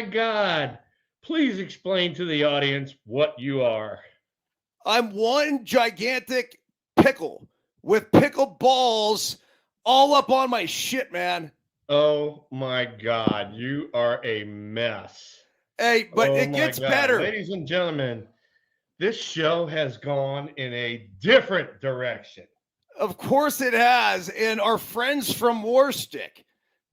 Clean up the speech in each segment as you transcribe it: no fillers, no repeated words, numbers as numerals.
my God. Please explain to the audience what you are. I'm one gigantic pickle with pickle balls all up on my shit, man. Oh my God. You are a mess. Hey, but Oh it my gets God. better. Ladies and gentlemen, this show has gone in a different direction. Of course it has. And our friends from Warstick,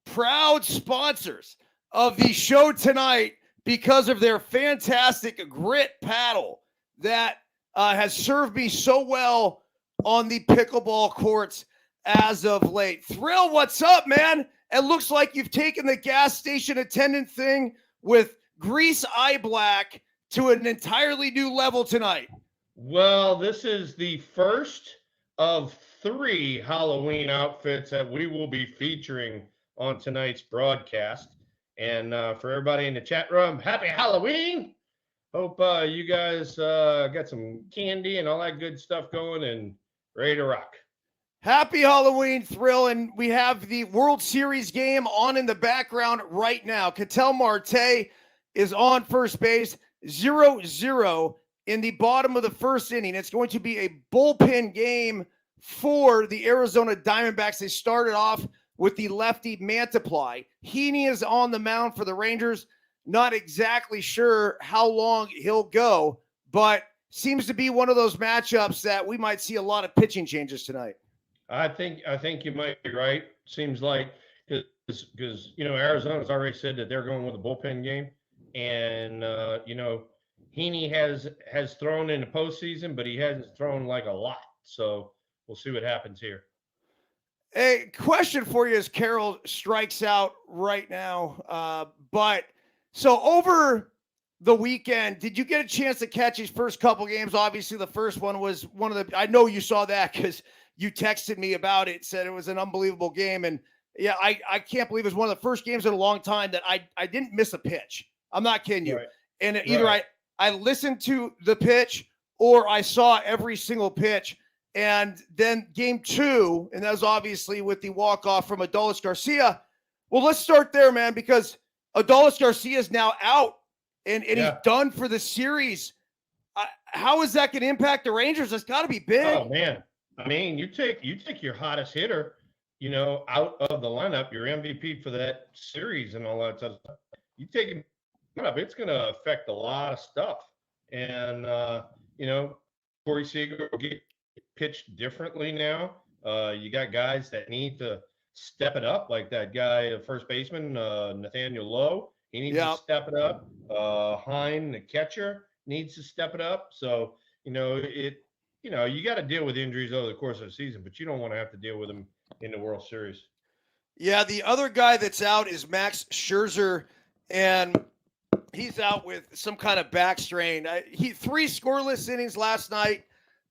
proud sponsors of the show tonight because of their fantastic grit paddle that has served me so well on the pickleball courts as of late. Thrill, what's up, man? It looks like you've taken the gas station attendant thing with grease eye black to an entirely new level tonight. Well, this is the first of 3 Halloween outfits that we will be featuring on tonight's broadcast. And for everybody in the chat room, happy Halloween! Hope you guys got some candy and all that good stuff going and ready to rock. Happy Halloween, Thrill, and we have the World Series game on in the background right now. Ketel Marte is on first base, 0-0 in the bottom of the first inning. It's going to be a bullpen game for the Arizona Diamondbacks. They started off with the lefty Mantiply. Heaney is on the mound for the Rangers. Not exactly sure how long he'll go, but seems to be one of those matchups that we might see a lot of pitching changes tonight. I think you might be right. Seems like because Arizona's already said that they're going with a bullpen game, and Heaney has thrown in the postseason, but he hasn't thrown like a lot. So we'll see what happens here. A question for you as Carroll strikes out right now, but so over the weekend, did you get a chance to catch his first couple games? Obviously, the first one was one of the. I know you saw that because you texted me about it, said it was an unbelievable game. And yeah, I can't believe it was one of the first games in a long time that I didn't miss a pitch. I'm not kidding you. Right. And either I listened to the pitch or I saw every single pitch. And then game 2, and that was obviously with the walk-off from Adolis Garcia. Well, let's start there, man, because Adolis Garcia is now out and he's done for the series. How is that going to impact the Rangers? That's got to be big. Oh, man. I mean, you take your hottest hitter, out of the lineup, your MVP for that series and all that stuff. You take him up, it's going to affect a lot of stuff. And Corey Seager will get pitched differently now. You got guys that need to step it up, like that guy, first baseman, Nathaniel Lowe. He needs to step it up. Hine, the catcher, needs to step it up. So, you got to deal with injuries over the course of the season, but you don't want to have to deal with them in the World Series. Yeah, the other guy that's out is Max Scherzer, and he's out with some kind of back strain. He 3 scoreless innings last night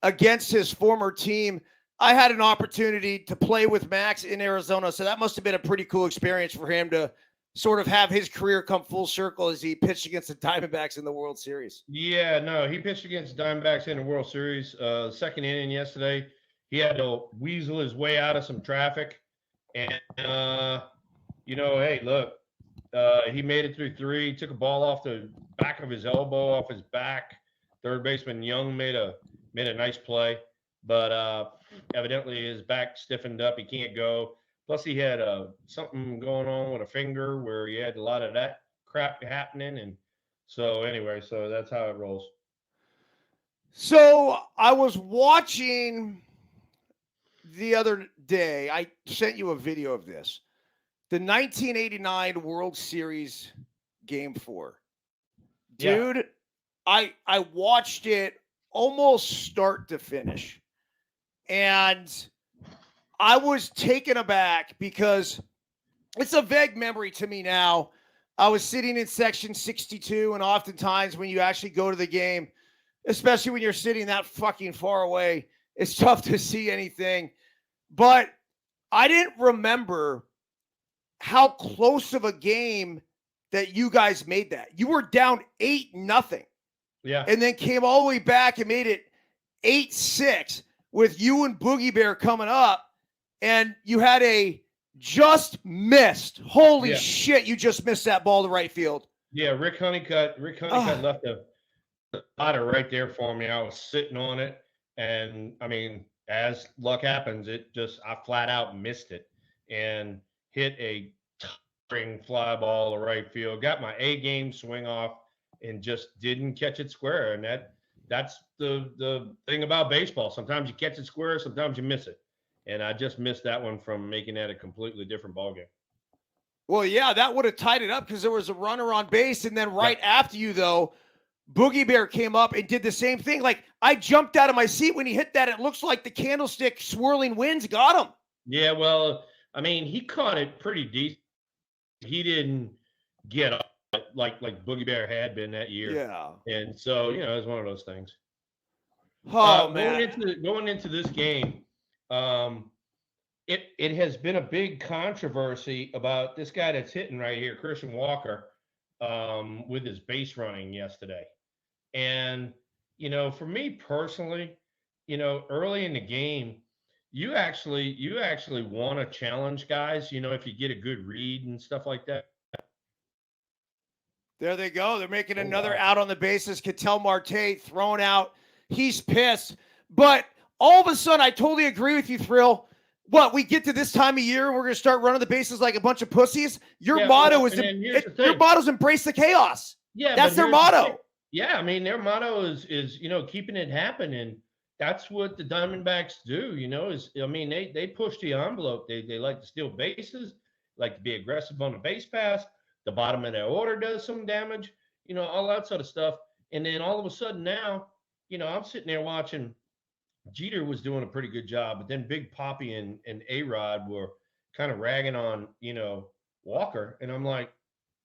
against his former team. I had an opportunity to play with Max in Arizona, so that must have been a pretty cool experience for him to sort of have his career come full circle as he pitched against the Diamondbacks in the World Series. Yeah, no, he pitched against the Diamondbacks in the World Series. Second inning yesterday, he had to weasel his way out of some traffic. And, hey, look, he made it through 3. He took a ball off the back of his elbow, off his back. Third baseman Young made a nice play. But evidently his back stiffened up. He can't go. Plus, he had something going on with a finger where he had a lot of that crap happening. And so, anyway, so that's how it rolls. So, I was watching the other day. I sent you a video of this. The 1989 World Series Game 4. Dude, yeah. I watched it almost start to finish. And I was taken aback because it's a vague memory to me now. I was sitting in section 62, and oftentimes when you actually go to the game, especially when you're sitting that fucking far away, it's tough to see anything. But I didn't remember how close of a game that you guys made that. You were down 8-0. Yeah. And then came all the way back and made it 8-6 with you and Boogie Bear coming up. And you had a just missed. Holy shit, you just missed that ball to right field. Yeah, Rick Honeycutt. Rick Honeycutt left a spotter right there for me. I was sitting on it, and I mean, as luck happens, I flat out missed it and hit a towering fly ball to right field. Got my A game swing off and just didn't catch it square. And that's the thing about baseball. Sometimes you catch it square, sometimes you miss it. And I just missed that one from making that a completely different ballgame. Well, yeah, that would have tied it up because there was a runner on base, and then right Yep. after you, though, Boogie Bear came up and did the same thing. Like, I jumped out of my seat when he hit that. It looks like the candlestick swirling winds got him. Yeah, well, I mean, he caught it pretty decent. He didn't get up like Boogie Bear had been that year. Yeah. And so, you know, it's one of those things. Oh, man. man. Going into this game, it has been a big controversy about this guy that's hitting right here, Christian Walker, with his base running yesterday. And, you know, for me personally, you know, early in the game, you actually want to challenge guys, you know, if you get a good read and stuff like that. There they go. They're making another wow. out on the bases. Ketel Marte thrown out. He's pissed. But all of a sudden, I totally agree with you, Thrill. What, we get to this time of year, we're going to start running the bases like a bunch of pussies? Your motto your motto's embrace the chaos. Yeah, that's their motto. Yeah, I mean, their motto is you know, keeping it happen, and that's what the Diamondbacks do. You know, I mean, they push the envelope. They like to steal bases, like to be aggressive on the base pass. The bottom of their order does some damage. You know, all that sort of stuff. And then all of a sudden now, you know, I'm sitting there watching. Jeter was doing a pretty good job, but then Big Poppy and A-Rod were kind of ragging on, you know, Walker. And I'm like,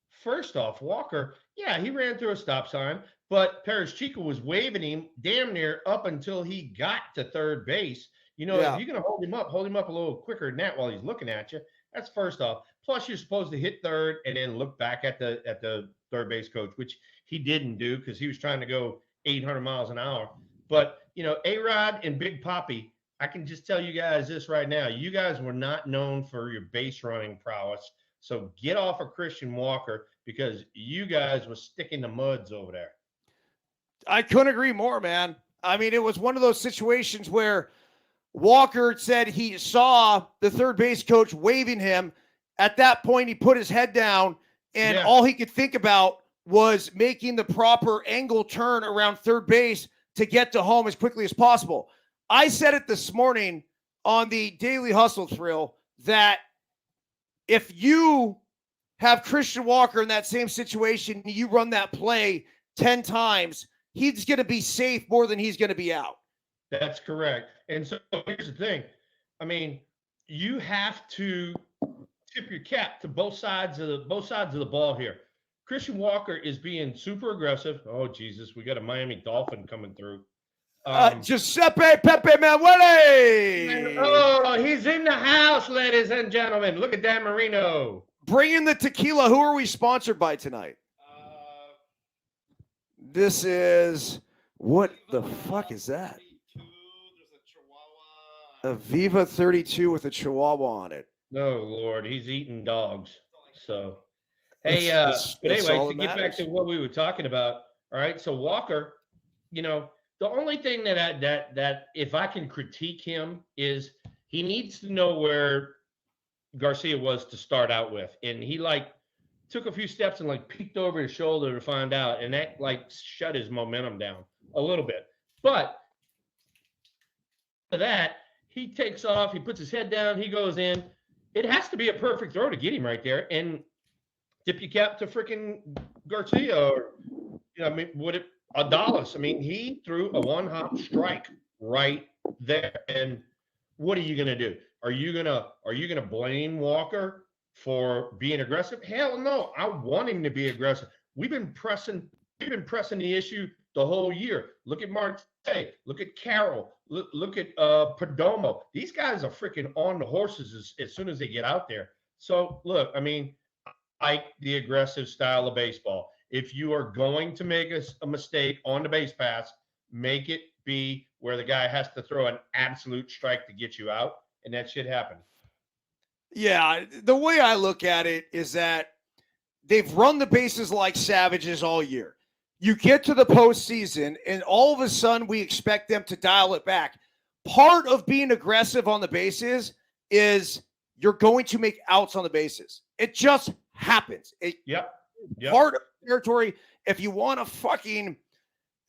first off, Walker, yeah, he ran through a stop sign, but Paris Chico was waving him damn near up until he got to third base. You know, if you're going to hold him up a little quicker than that while he's looking at you. That's first off. Plus, you're supposed to hit third and then look back at the third base coach, which he didn't do because he was trying to go 800 miles an hour. But, you know, A-Rod and Big Poppy, I can just tell you guys this right now. You guys were not known for your base running prowess. So get off of Christian Walker because you guys were sticking the muds over there. I couldn't agree more, man. I mean, it was one of those situations where Walker said he saw the third base coach waving him. At that point, he put his head down, and all he could think about was making the proper angle turn around third base to get to home as quickly as possible. I said it this morning on the Daily Hustle Thrill that if you have Christian Walker in that same situation, you run that play 10 times, he's going to be safe more than he's going to be out. That's correct. And so here's the thing. I mean, you have to tip your cap to both sides of the ball here. Christian Walker is being super aggressive. Oh, Jesus, we got a Miami Dolphin coming through. Giuseppe Pepe Manuele. Oh, he's in the house, ladies and gentlemen. Look at Dan Marino. Bring in the tequila. Who are we sponsored by tonight? This is, what the fuck is that? A Viva 32 with a Chihuahua on it. Oh, Lord, he's eating dogs. So, hey, but anyway, to get back to what we were talking about, all right, so Walker, you know, the only thing that if I can critique him is he needs to know where Garcia was to start out with. And he, like, took a few steps and, like, peeked over his shoulder to find out, and that, like, shut his momentum down a little bit. But for that, he takes off, he puts his head down, he goes in. It has to be a perfect throw to get him right there. And tip your cap to freaking Garcia or, you know, I mean, Adalis. I mean, he threw a one-hop strike right there. And what are you going to do? Are you gonna blame Walker for being aggressive? Hell no. I want him to be aggressive. We've been pressing the issue the whole year. Look at Marte. Look at Carroll. Look at Perdomo. These guys are freaking on the horses as soon as they get out there. So, look, I mean, I like the aggressive style of baseball. If you are going to make a mistake on the base pass, make it be where the guy has to throw an absolute strike to get you out, and that shit happens. Yeah, the way I look at it is that they've run the bases like savages all year. You get to the postseason, and all of a sudden we expect them to dial it back. Part of being aggressive on the bases is you're going to make outs on the bases. It just happens. Yep. Part of the territory. If you want to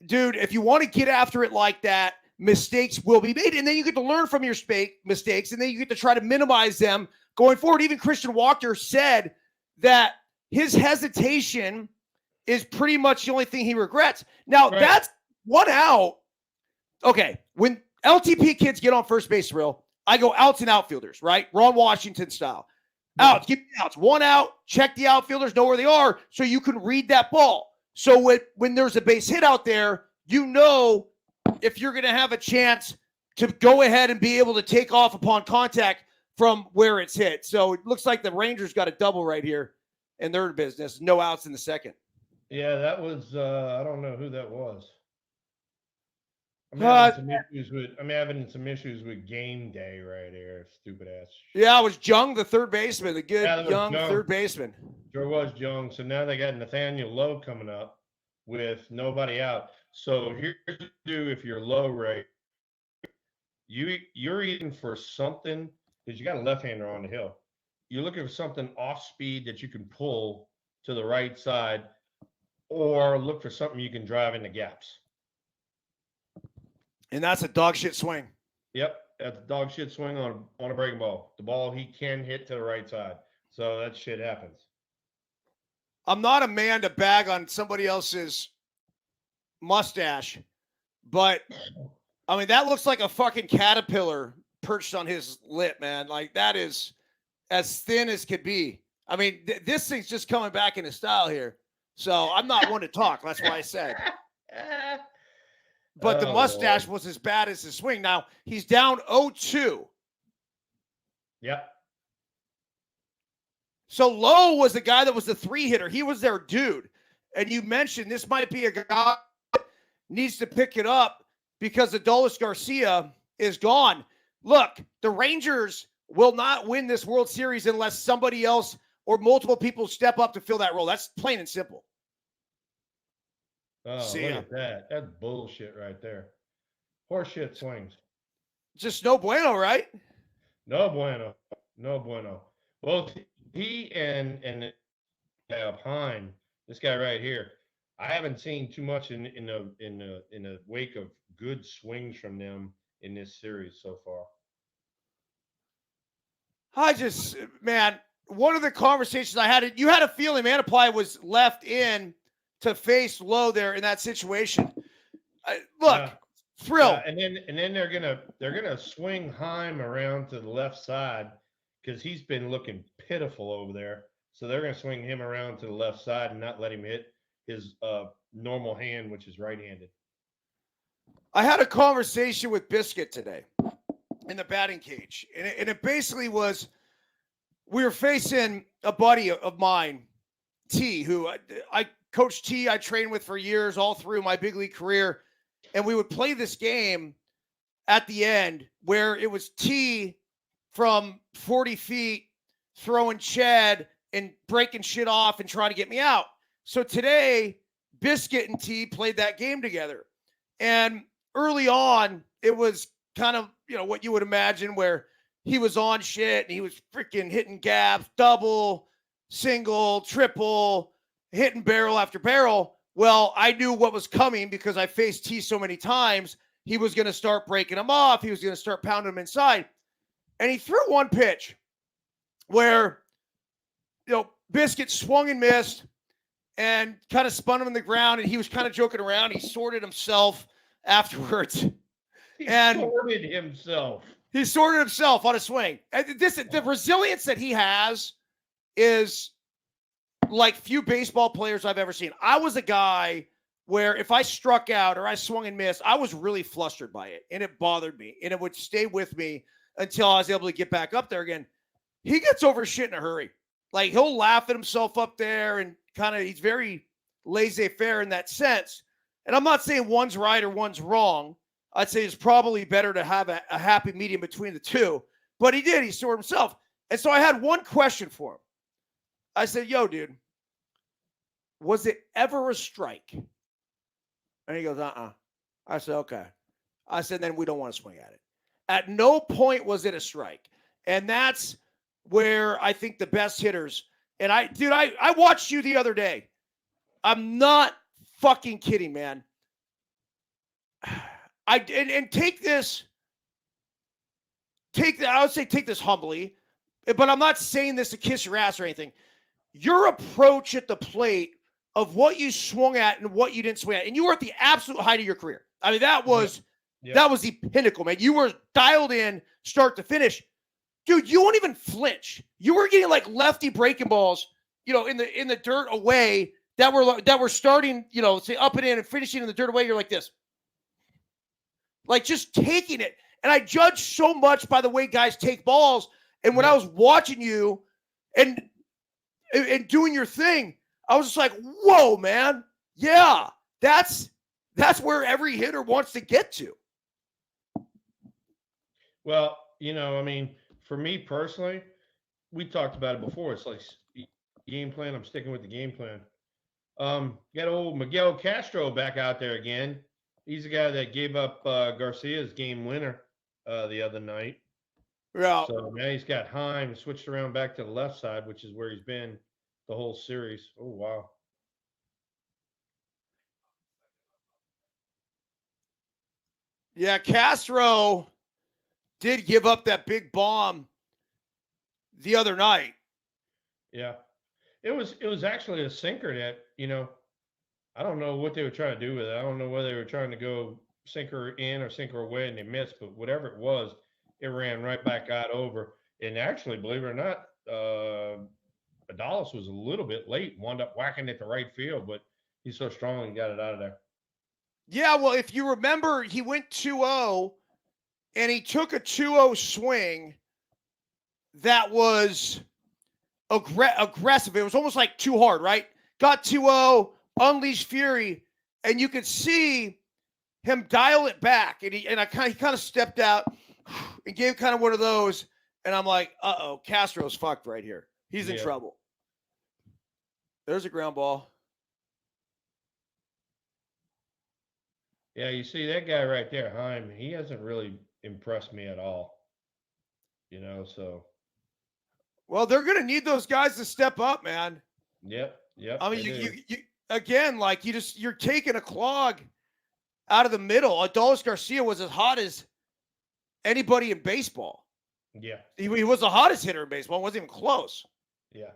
if you want to get after it like that, mistakes will be made. And then you get to learn from your mistakes, and then you get to try to minimize them going forward. Even Christian Walker said that his hesitation is pretty much the only thing he regrets. Now, that's one out. Okay, when LTP kids get on first base drill, I go outs and outfielders, right? Ron Washington style. Outs, give me outs. One out, check the outfielders, know where they are, so you can read that ball. So when there's a base hit out there, you know if you're going to have a chance to go ahead and be able to take off upon contact from where it's hit. So it looks like the Rangers got a double right here in their business. No outs in the second. Yeah, that was I don't know who that was. I'm having some issues with game day right here. Stupid ass. Yeah, it was Jung, the third baseman, the good young Jung. third baseman. Sure was Jung. So now they got Nathaniel Lowe coming up with nobody out. So here's what you do if you're low right. You're eating for something because you got a left-hander on the hill. You're looking for something off speed that you can pull to the right side, or look for something you can drive in the gaps. And that's a dog shit swing. Yep, that's a dog shit swing on a breaking ball. The ball he can hit to the right side. So that shit happens. I'm not a man to bag on somebody else's mustache, but I mean, that looks like a fucking caterpillar perched on his lip, man. Like, that is as thin as could be. I mean, this thing's just coming back into style here. So I'm not one to talk. That's why I said. But the mustache was as bad as the swing. Now, he's down 0-2. Yep. So Lowe was the guy that was the 3-hitter. He was their dude. And you mentioned this might be a guy that needs to pick it up because Adolis Garcia is gone. Look, the Rangers will not win this World Series unless somebody else or multiple people step up to fill that role. That's plain and simple. Oh, look at that. That's bullshit right there. Horseshit swings. Just no bueno, right? No bueno. No bueno. Both he and Pine, this guy right here, I haven't seen too much in the wake of good swings from them in this series so far. Man, one of the conversations I had, you had a feeling Manaply was left in to face Lowe there in that situation. Thrill. And then they're gonna swing Heim around to the left side because he's been looking pitiful over there. So they're gonna swing him around to the left side and not let him hit his normal hand, which is right-handed. I had a conversation with Biscuit today in the batting cage, and it basically was, we were facing a buddy of mine, T, who I coached T, I trained with for years, all through my big league career. And we would play this game at the end where it was T from 40 feet throwing Chad and breaking shit off and trying to get me out. So today, Biscuit and T played that game together. And early on, it was kind of, what you would imagine, where he was on shit and he was freaking hitting gaps, double, single, triple, hitting barrel after barrel. Well, I knew what was coming because I faced T so many times. He was going to start breaking him off. He was going to start pounding him inside. And he threw one pitch where, Biscuit swung and missed and kind of spun him in the ground. And he was kind of joking around. He sorted himself afterwards. He sorted himself on a swing. And the resilience that he has is like few baseball players I've ever seen. I was a guy where if I struck out or I swung and missed, I was really flustered by it, and it bothered me, and it would stay with me until I was able to get back up there again. He gets over shit in a hurry. Like, he'll laugh at himself up there, and he's very laissez-faire in that sense. And I'm not saying one's right or one's wrong. I'd say it's probably better to have a happy medium between the two. But he sorted himself. And so I had one question for him. I said, yo, dude, was it ever a strike? And he goes, I said, okay. I said, then we don't want to swing at it. At no point was it a strike. And that's where I think the best hitters, and I watched you the other day. I'm not fucking kidding, man. And take this humbly, but I'm not saying this to kiss your ass or anything. Your approach at the plate of what you swung at and what you didn't swing at, and you were at the absolute height of your career. I mean, that was the pinnacle, man. You were dialed in start to finish. Dude, you won't even flinch. You were getting like lefty breaking balls, in the dirt away that were starting, say up and in and finishing in the dirt away. You're like this. Like just taking it. And I judge so much by the way guys take balls. And when I was watching you and doing your thing, I was just like, whoa, man. Yeah, that's where every hitter wants to get to. Well, I mean, for me personally, we talked about it before. It's like game plan. I'm sticking with the game plan. Got old Miguel Castro back out there again. He's the guy that gave up Garcia's game winner the other night. Yeah. So now he's got Heim switched around back to the left side, which is where he's been the whole series. Oh, wow. Yeah, Castro did give up that big bomb the other night. Yeah. It was actually a sinker that, I don't know what they were trying to do with it. I don't know whether they were trying to go sinker in or sinker away and they missed, but whatever it was, it ran right back out over. And actually, believe it or not, Adalis was a little bit late, wound up whacking it to right field, but he's so strong and got it out of there. Yeah, well, if you remember, he went 2-0 and he took a 2-0 swing that was aggressive. It was almost like too hard, right? Got 2-0, unleashed fury, and you could see him dial it back. And he kind of stepped out and gave kind of one of those. And I'm like, uh-oh, Castro's fucked right here. He's in trouble. There's a ground ball. Yeah, you see that guy right there, Heim, he hasn't really impressed me at all. So. Well, they're going to need those guys to step up, man. Yep. I mean, you again, like you're taking a clog out of the middle. Adolis Garcia was as hot as anybody in baseball. Yeah. He was the hottest hitter in baseball. It wasn't even close. Yeah.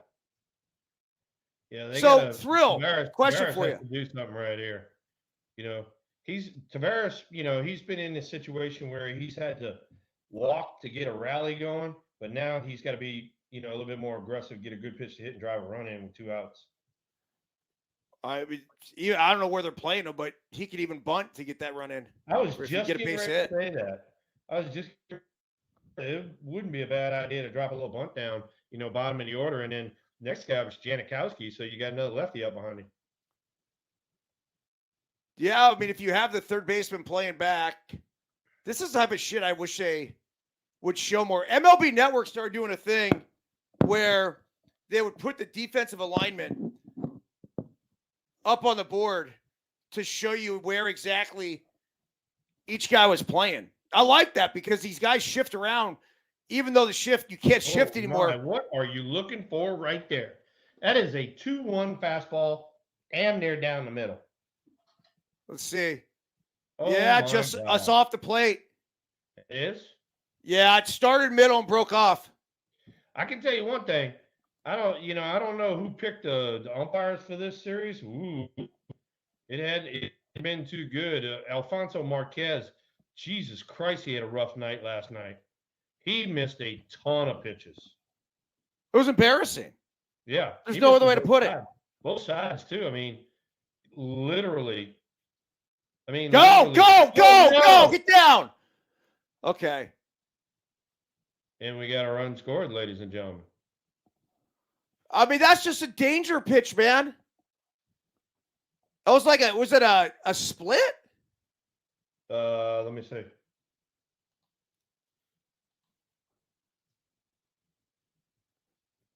Yeah. So, Thrill, question Tavares for you. has to do something right here. Tavares, he's been in a situation where he's had to walk to get a rally going, but now he's got to be, a little bit more aggressive, get a good pitch to hit and drive a run in with 2 outs. I don't know where they're playing him, but he could even bunt to get that run in. I was just getting ready to say that. It wouldn't be a bad idea to drop a little bunt down, bottom of the order, and then next guy was Janikowski, so you got another lefty up behind him. Yeah, I mean, if you have the third baseman playing back, this is the type of shit I wish they would show more. MLB Network started doing a thing where they would put the defensive alignment up on the board to show you where exactly each guy was playing. I like that because these guys shift around, even though you can't shift anymore. What are you looking for right there? That is a 2-1 fastball, and they're down the middle. Let's see. Oh, yeah, just us off the plate. It is? Yeah, it started middle and broke off. I can tell you one thing. I don't know who picked the umpires for this series. Ooh, it had been too good. Alfonso Marquez, Jesus Christ, he had a rough night last night. He missed a ton of pitches. It was embarrassing. Yeah. There's no other way to put it. Both sides, too. I mean, literally. Go, get down. Okay. And we got a run scored, ladies and gentlemen. I mean, that's just a danger pitch, man. That was like was it a split? Let me see.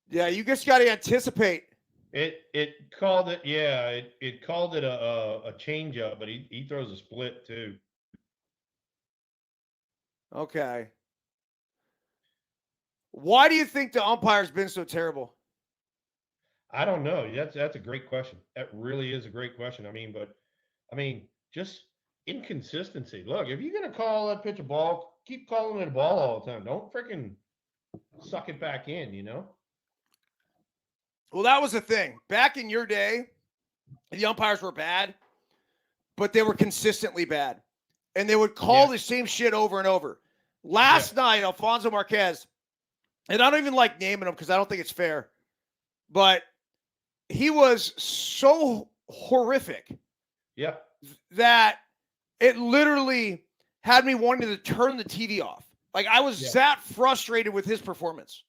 Yeah, you just got to anticipate. It called it, yeah, it called it a changeup, but he throws a split too. Okay. Why do you think the umpire's been so terrible? I don't know. That's a great question. That really is a great question. I mean, just inconsistency. Look, if you're gonna call that pitch a ball, keep calling it a ball all the time. Don't freaking suck it back in. Well, that was the thing. Back in your day, the umpires were bad, but they were consistently bad. And they would call Yeah, the same shit over and over. yeah, Last night, Alfonso Marquez, and I don't even like naming him because I don't think it's fair, but he was so horrific yeah, that it literally had me wanting to turn the TV off. Like I was yeah, that frustrated with his performance.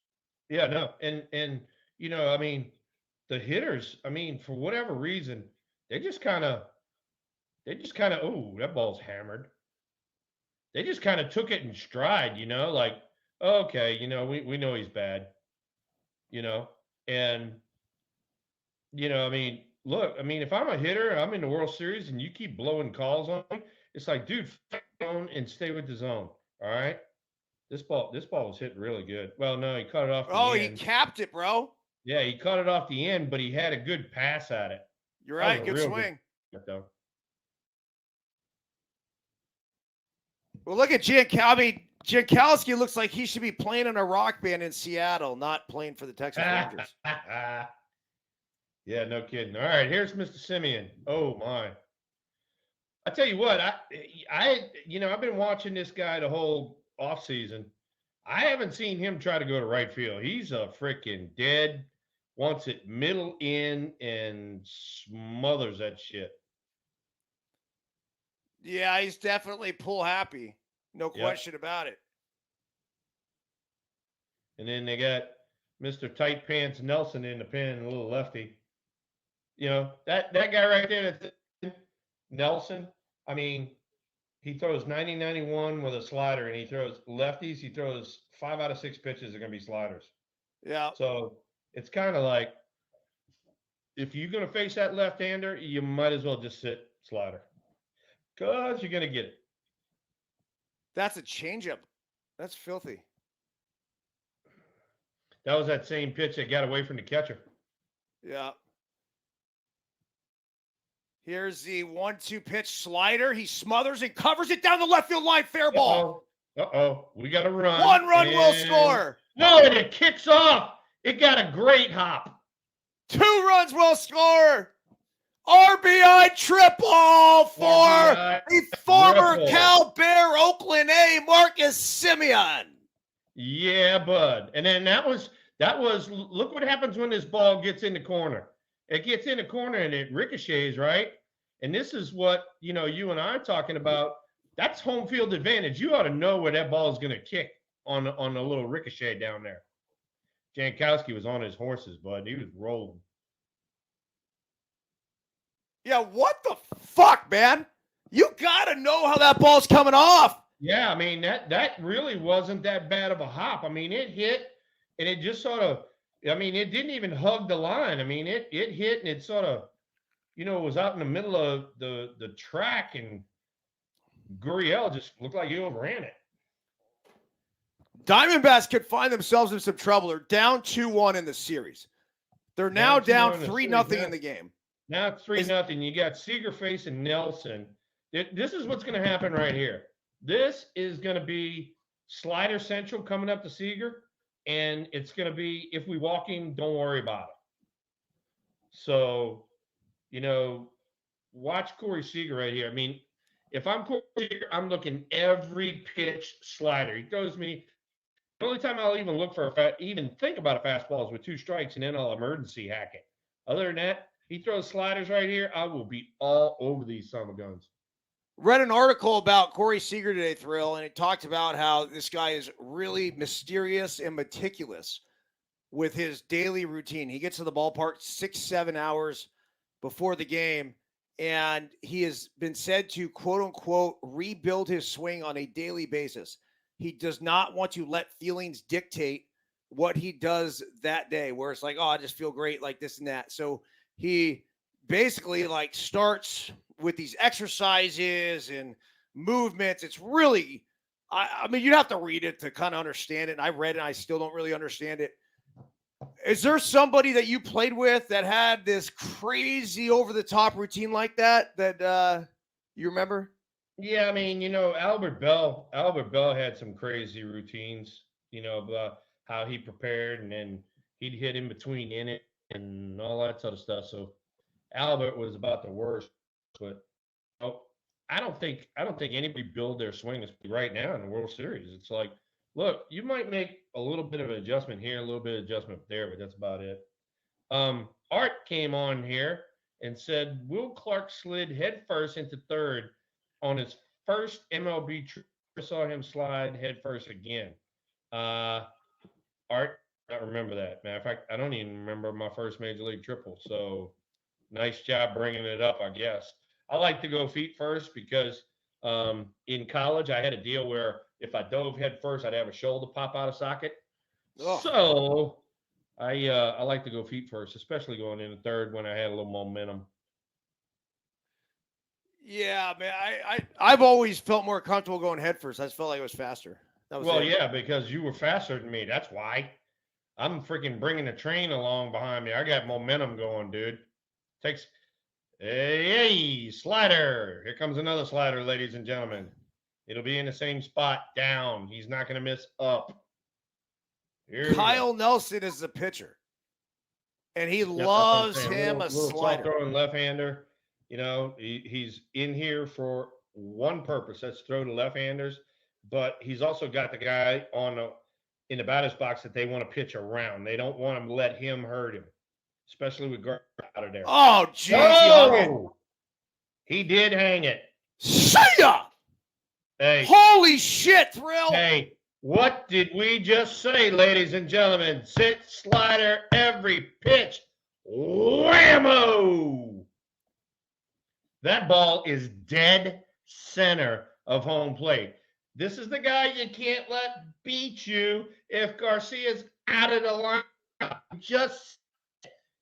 yeah. No, and I mean, the hitters. I mean, for whatever reason, they just kind of, oh, that ball's hammered. They just kind of took it in stride. Like, okay, we know he's bad. You know, and I mean, look, I mean, if I'm a hitter, I'm in the World Series, and you keep blowing calls on me, it's like, dude, zone and stay with the zone. All right, this ball was hit really good. Well, no, he cut it off Oh, the he end. capped it, bro. Yeah, he cut it off the end, but he had a good pass at it. You're That was right. a Good real good swing. hit, though. Well, look at Jankowski looks like he should be playing in a rock band in Seattle, not playing for the Texas Rangers. Yeah, no kidding. All right, here's Mr. Simeon. Oh my! I tell you what, I've been watching this guy the whole offseason. I haven't seen him try to go to right field. He's a freaking dead, wants it middle in and smothers that shit. Yeah, he's definitely pull happy. No Yep. question about it. And then they got Mr. Tight Pants Nelson in the pen, a little lefty. That guy right there, Nelson. I mean, he throws 90-91 with a slider, and he throws lefties. He throws 5 out of 6 pitches are going to be sliders. Yeah. So it's kind of like, if you're going to face that left-hander, you might as well just sit slider, because you're going to get it. That's a changeup. That's filthy. That was that same pitch that got away from the catcher. Yeah. Here's the 1-2 pitch slider. He smothers and covers it down the left field line. Fair ball. Uh-oh. We got to run. 1 run will score. No, and it kicks off. It got a great hop. 2 runs will score. RBI triple for the former Cal Bear Oakland A, Marcus Simeon. Yeah, bud. And then that was look what happens when this ball gets in the corner. It gets in the corner and it ricochets, right? And this is what, you and I are talking about. That's home field advantage. You ought to know where that ball is going to kick on a little ricochet down there. Jankowski was on his horses, bud. He was rolling. Yeah, what the fuck, man? You got to know how that ball's coming off. Yeah, I mean, that really wasn't that bad of a hop. I mean, it hit, and it just sort of, I mean, it didn't even hug the line. I mean, it hit, and it sort of, was out in the middle of the track, and Gurriel just looked like he overran it. Diamondbacks could find themselves in some trouble. They're down 2-1 in the series. They're now down 3-0 in the game. Now it's 3-0. You got Seager facing Nelson. This is what's going to happen right here. This is going to be slider central coming up to Seager, and it's going to be, if we walk him, don't worry about it. So, watch Corey Seager right here. I mean, if I'm Corey Seager, I'm looking every pitch slider. He throws me. The only time I'll even look for even think about a fastball is with 2 strikes, and then I'll emergency hack it. Other than that, he throws sliders right here, I will be all over these son of guns. Read an article about Corey Seager today, Thrill, and it talked about how this guy is really mysterious and meticulous with his daily routine. He gets to the ballpark 6-7 hours before the game, and he has been said to, quote unquote, rebuild his swing on a daily basis. He does not want to let feelings dictate what he does that day, where it's like, oh, I just feel great, like this and that. So he basically like starts with these exercises and movements. It's really, I mean, you'd have to read it to kind of understand it. And I read it, and I still don't really understand it. Is there somebody that you played with that had this crazy over the top routine like that you remember? Yeah, I mean, Albert Bell had some crazy routines, about how he prepared, and then he'd hit in between in it and all that sort of stuff. So Albert was about the worst, but oh, I don't think anybody build their swing right now in the World Series. It's like, look, you might make a little bit of an adjustment here, a little bit of adjustment there, but that's about it. Art came on here and said Will Clark slid headfirst into third on his first MLB trip. I saw him slide headfirst again. Art, I don't remember that. Matter of fact, I don't even remember my first major league triple. So nice job bringing it up, I guess. I like to go feet first because in college I had a deal where if I dove head first, I'd have a shoulder pop out of socket. Oh. So I like to go feet first, especially going into third when I had a little momentum. Yeah, man. I've always felt more comfortable going head first. I just felt like it was faster. That was Well, it. yeah, because you were faster than me. That's why. I'm freaking bringing a train along behind me. I got momentum going, dude. Takes. Hey, slider. Here comes another slider, ladies and gentlemen. It'll be in the same spot, down. He's not going to miss up. Here Kyle Nelson is the pitcher, and he Yep, that's what I'm loves saying. him a little slider. soft-throwing left-hander. He's in here for one purpose. That's throw to left-handers. But he's also got the guy in the batter's box that they want to pitch around. They don't want to let him hurt him, especially with Gardner out of there. Oh, geez, he hung it. He did hang it. See ya! Hey, Holy shit, Thrill! hey, what did we just say, ladies and gentlemen? Sit, slider, every pitch. Whammo! That ball is dead center of home plate. This is the guy you can't let beat you if Garcia's out of the lineup. Just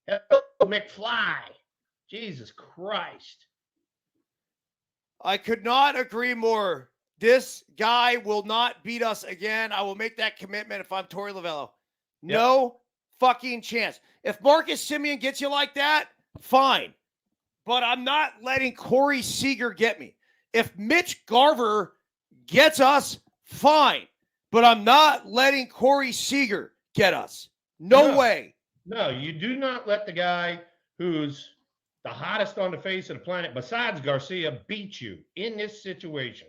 hello, McFly. Jesus Christ. I could not agree more. This guy will not beat us again. I will make that commitment if I'm Torey Lovello. No fucking chance. If Marcus Semien gets you like that, fine. But I'm not letting Corey Seager get me. If Mitch Garver gets us, fine. But I'm not letting Corey Seager get us. No way. No, you do not let the guy who's the hottest on the face of the planet, besides Garcia, beat you in this situation.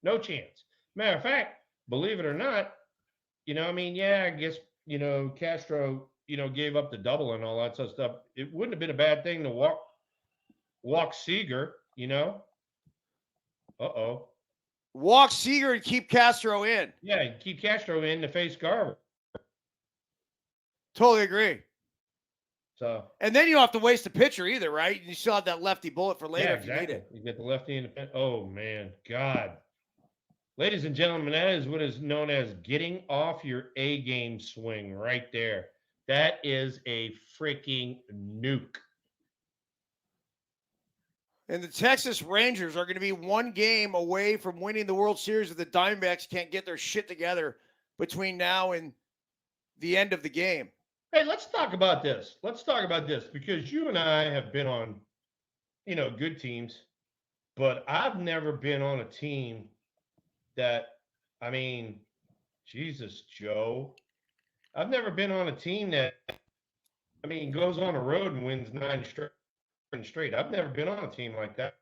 No chance. Matter of fact, believe it or not, I guess, Castro, gave up the double and all that sort of stuff. It wouldn't have been a bad thing to walk Seager, Uh-oh. Walk Seager and keep Castro in. Yeah, keep Castro in to face Garver. Totally agree. So. And then you don't have to waste a pitcher either, right? You still have that lefty bullet for later if you need it. You get the lefty in the pen. Oh, man. God. Ladies and gentlemen, that is what is known as getting off your A-game swing right there. That is a freaking nuke. And the Texas Rangers are going to be one game away from winning the World Series if the Diamondbacks can't get their shit together between now and the end of the game. Hey, let's talk about this. Because you and I have been on, good teams, but I've never been on a team that, Jesus, Joe. I've never been on a team that, goes on the road and wins 9 straight. I've never been on a team like that.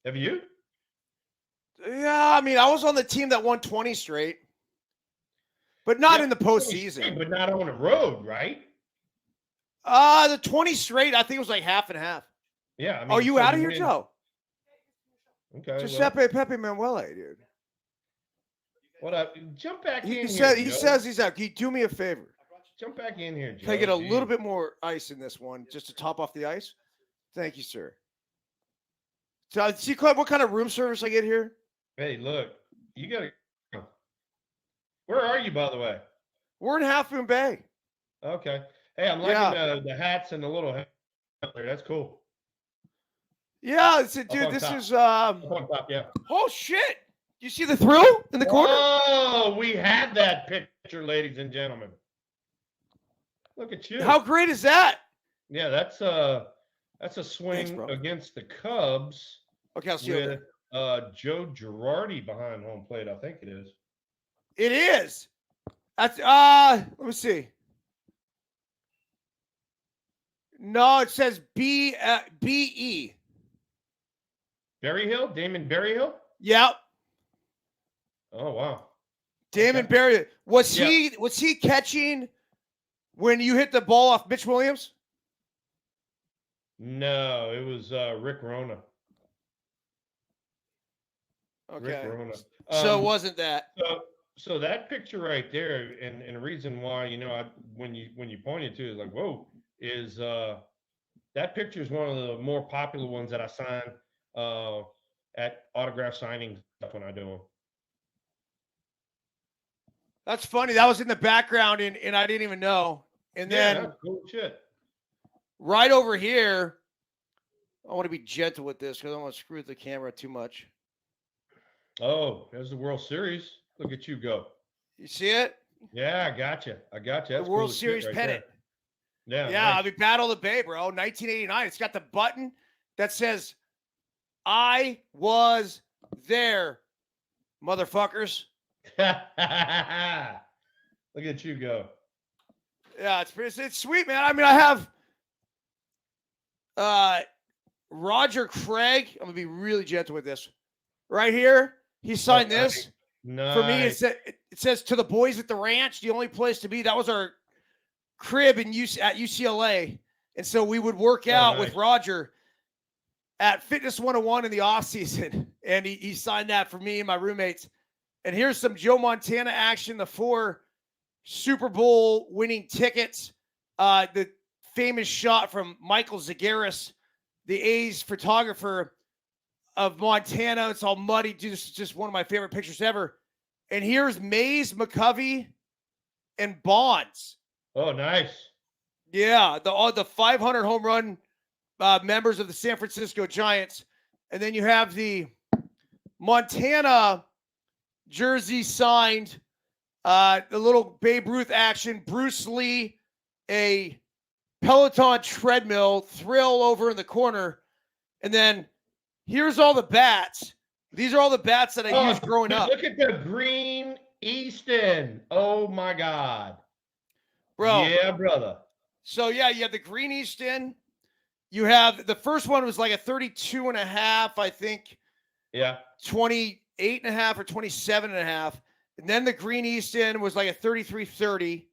Have you? Yeah, I was on the team that won 20 straight, but not in the postseason. But not on the road, right? The 20 straight, I think it was like half and half. Yeah. Are you out of here, Joe? Okay. Giuseppe Pepe Manuele, dude. What up? Jump back in. He says he's out. Can you do me a favor? Jump back in here, Joe. Can I get a little bit more ice in this one, just to top off the ice? Thank you, sir. So, see, Clive, what kind of room service I get here? Hey, look, you got to. Where are you, by the way? We're in Half Moon Bay. Okay. Hey, I'm liking the hats and the little hat there. That's cool. Yeah, Up dude, on this top. is Up on top, yeah. oh shit. You see the thrill in the corner? Oh, we had that picture, ladies and gentlemen. Look at you. How great is that? Yeah, that's a swing Thanks, against the Cubs Okay, I'll see you with there. Joe Girardi behind home plate. I think it is. It is. That's let me see. No, it says BE. Berryhill, Damon Berryhill. Yep. Oh wow. Damon Okay. Berry. Was he catching when you hit the ball off Mitch Williams? No, it was Rick Rona. Okay. Rick Rona. So it wasn't that. So that picture right there, and the reason why, when you pointed to it, like, whoa, is that picture is one of the more popular ones that I sign at autograph signings when I do them. That's funny. That was in the background, and I didn't even know. And then that's cool shit. Right over here, I want to be gentle with this because I don't want to screw with the camera too much. Oh, there's the World Series. Look at you go. You see it? Yeah, I got you. That's the World cool Series right pennant. There. Yeah, nice. I mean, Battle of the Bay, bro. 1989. It's got the button that says, "I was there, motherfuckers." Look at you go. Yeah, it's sweet, man. I mean, I have Roger Craig. I'm gonna be really gentle with this. Right here, he signed this. Nice. For me, it says "To the boys at the ranch, the only place to be." That was our crib at UCLA, and so we would work out with Roger at Fitness 101 in the off season, and he signed that for me and my roommates. And here's some Joe Montana action: the 4 Super Bowl winning tickets, the famous shot from Michael Zagaris, the A's photographer of Montana. It's all muddy. Dude, this is just one of my favorite pictures ever. And here's Mays, McCovey, and Bonds. Oh, nice. Yeah, the 500 home run members of the San Francisco Giants. And then you have the Montana jersey signed, the little Babe Ruth action, Bruce Lee, a Peloton treadmill, Thrill over in the corner. And then here's all the bats. These are all the bats that I used growing up. Look at the green Easton. Oh, my God. Bro. Yeah, brother. So, yeah, you have the green Easton. You have the first one was like a 32 and a half, I think. Yeah. 28 and a half or 27 and a half. And then the green Easton was like a 33-30.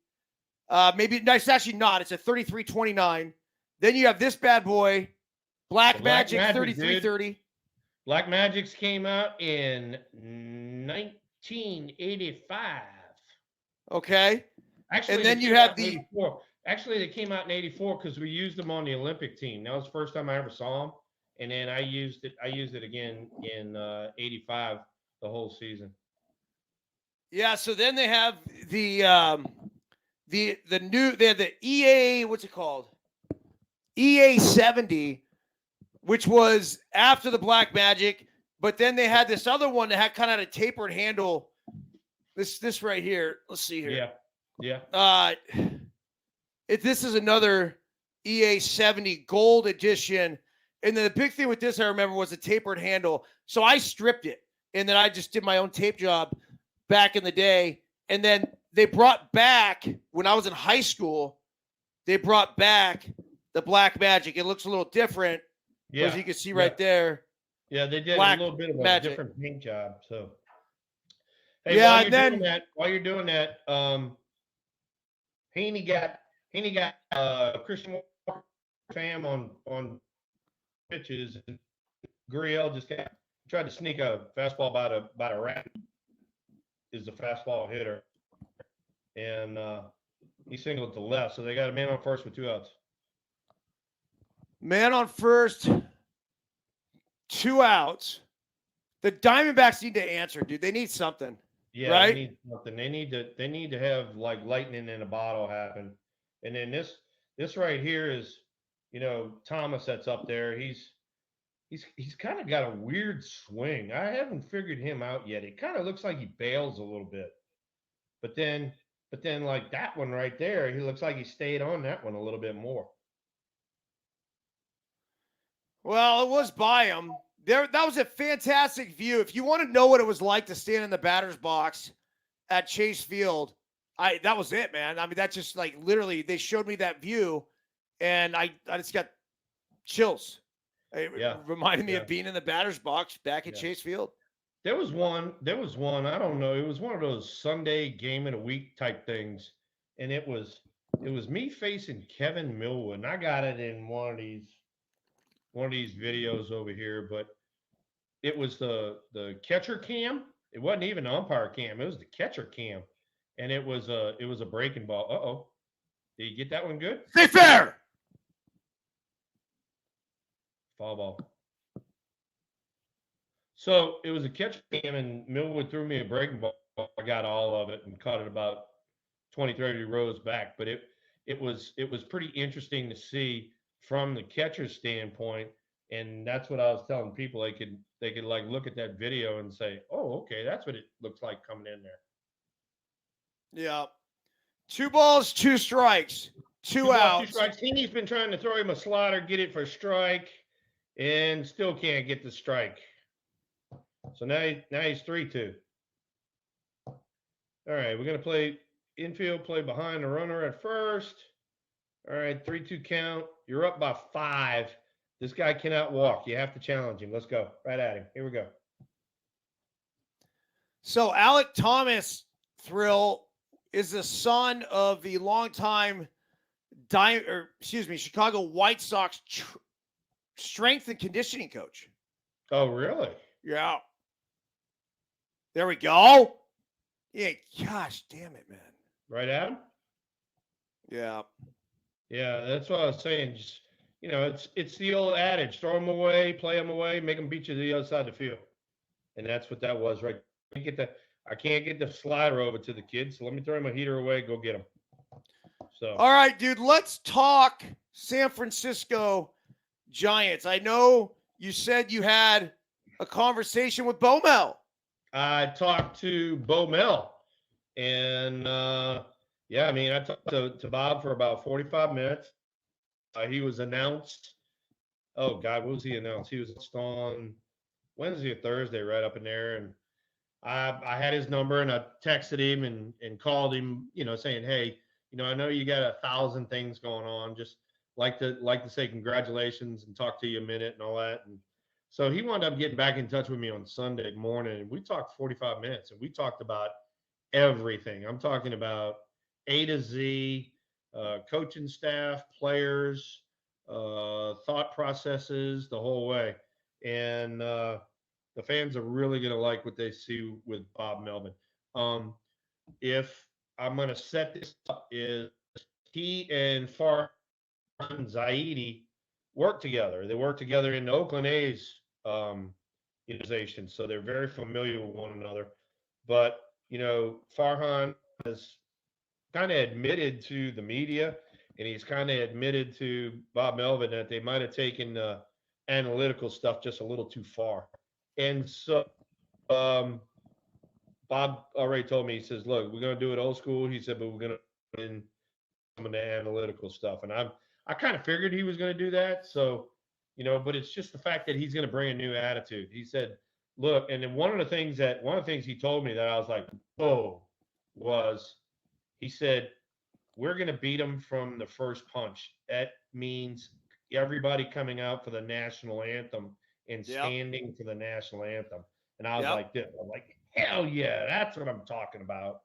Maybe it's actually not. It's a 33-29. Then you have this bad boy, Black Magic 33-30. Black Magics came out in 1985. Okay. Actually, and then you have the. Actually, they came out in 84 because we used them on the Olympic team. That was the first time I ever saw them. And then I used it again in 85 the whole season. Yeah, so then they have the new, they have the EA, what's it called? EA 70, which was after the Black Magic, but then they had this other one that had kind of a tapered handle. This right here. Let's see here. Yeah. This is another EA 70 gold edition. And then the big thing with this, I remember, was a tapered handle. So I stripped it, and then I just did my own tape job back in the day. And then they brought back, when I was in high school, they brought back the Black Magic. It looks a little different, as you can see right there. Yeah, they did Black a little bit of a different paint job. So, hey, while you're doing that, Haney got Christian Walker fam on pitches, and Gurriel just tried to sneak a fastball by the rat. Is the fastball hitter, and he singled to left, so they got a man on first with 2 outs. Man on first, 2 outs. The Diamondbacks need to answer, dude. They need something. Yeah, they right? need something. They need to have like lightning in a bottle happen. And then this right here is, Thomas that's up there. He's kind of got a weird swing. I haven't figured him out yet. It kind of looks like he bails a little bit. But then like that one right there, he looks like he stayed on that one a little bit more. Well, it was by him. That was a fantastic view. If you want to know what it was like to stand in the batter's box at Chase Field, that was it, man. I mean, that's just like literally they showed me that view, and I just got chills. It reminded me of being in the batter's box back at Chase Field. There was one, I don't know, it was one of those Sunday game of the week type things. And it was me facing Kevin Millwood. And I got it in one of these videos over here, but it was the catcher cam. It wasn't even umpire cam. It was the catcher cam. And it was a breaking ball. Uh-oh. Did you get that one good? Stay fair. Foul ball. So it was a catcher cam, and Millwood threw me a breaking ball. I got all of it and caught it about 20, 30 rows back. But it was pretty interesting to see from the catcher's standpoint. And that's what I was telling people. They could like look at that video and say, oh, okay, that's what it looks like coming in there. Yeah. 2 balls, 2 strikes, 2 outs. 2 strikes. Heaney's been trying to throw him a slider, get it for a strike, and still can't get the strike. So now he's 3-2. All right, we're going to play infield, play behind the runner at first. All right, 3-2 count. You're up by 5. This guy cannot walk. You have to challenge him. Let's go. Right at him. Here we go. So Alec Thomas, Thrill, is the son of the longtime Chicago White Sox strength and conditioning coach. Oh, really? Yeah. There we go. Yeah, gosh, damn it, man. Right at him? Yeah. Yeah, that's what I was saying. Just, it's the old adage: throw them away, play them away, make them beat you to the other side of the field. And that's what that was, right? I can't get the slider over to the kid, so let me throw him a heater away, go get him. So. All right, dude, let's talk San Francisco Giants. I know you said you had a conversation with Bo Mel. I talked to Bo Mel, and I talked to Bob for about 45 minutes. He was announced. Oh God, what was he announced? He was on Wednesday or Thursday, right up in there, and I had his number, and I texted him and called him, saying, hey, I know you got 1,000 things going on. Just like to say congratulations and talk to you a minute and all that. And so he wound up getting back in touch with me on Sunday morning, and we talked 45 minutes, and we talked about everything. I'm talking about A to Z, coaching staff, players, thought processes, the whole way. And the fans are really going to like what they see with Bob Melvin. If I'm going to set this up, is he and Farhan Zaidi work together. They work together in the Oakland A's organization, so they're very familiar with one another. But, Farhan has kind of admitted to the media, and he's kind of admitted to Bob Melvin that they might have taken analytical stuff just a little too far. And so Bob already told me, he says, look, we're going to do it old school. He said, but we're going to put in some of the analytical stuff. And I kind of figured he was going to do that. So, but it's just the fact that he's going to bring a new attitude. He said, look, and then one of the things he told me that I was like, whoa, was he said, we're going to beat them from the first punch. That means everybody coming out for the national anthem and standing for the national anthem. And I was like this. I'm like, hell yeah, that's what I'm talking about.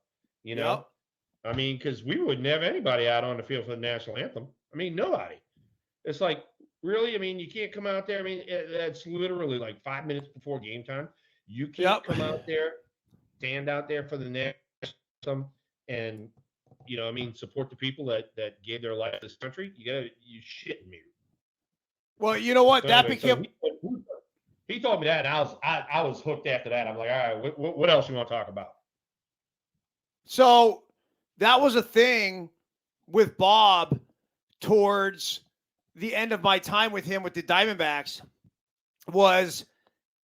I mean, because we wouldn't have anybody out on the field for the national anthem. I mean, nobody. It's like, really? I mean, you can't come out there. I mean, that's literally like 5 minutes before game time. You can't come out there, stand out there for the national anthem, and support the people that gave their life to this country. You shitting me. Well, you know what? So that anyway, became. He told me that, and I was hooked after that. I'm like, all right, what else you want to talk about? So that was a thing with Bob towards the end of my time with him with the Diamondbacks was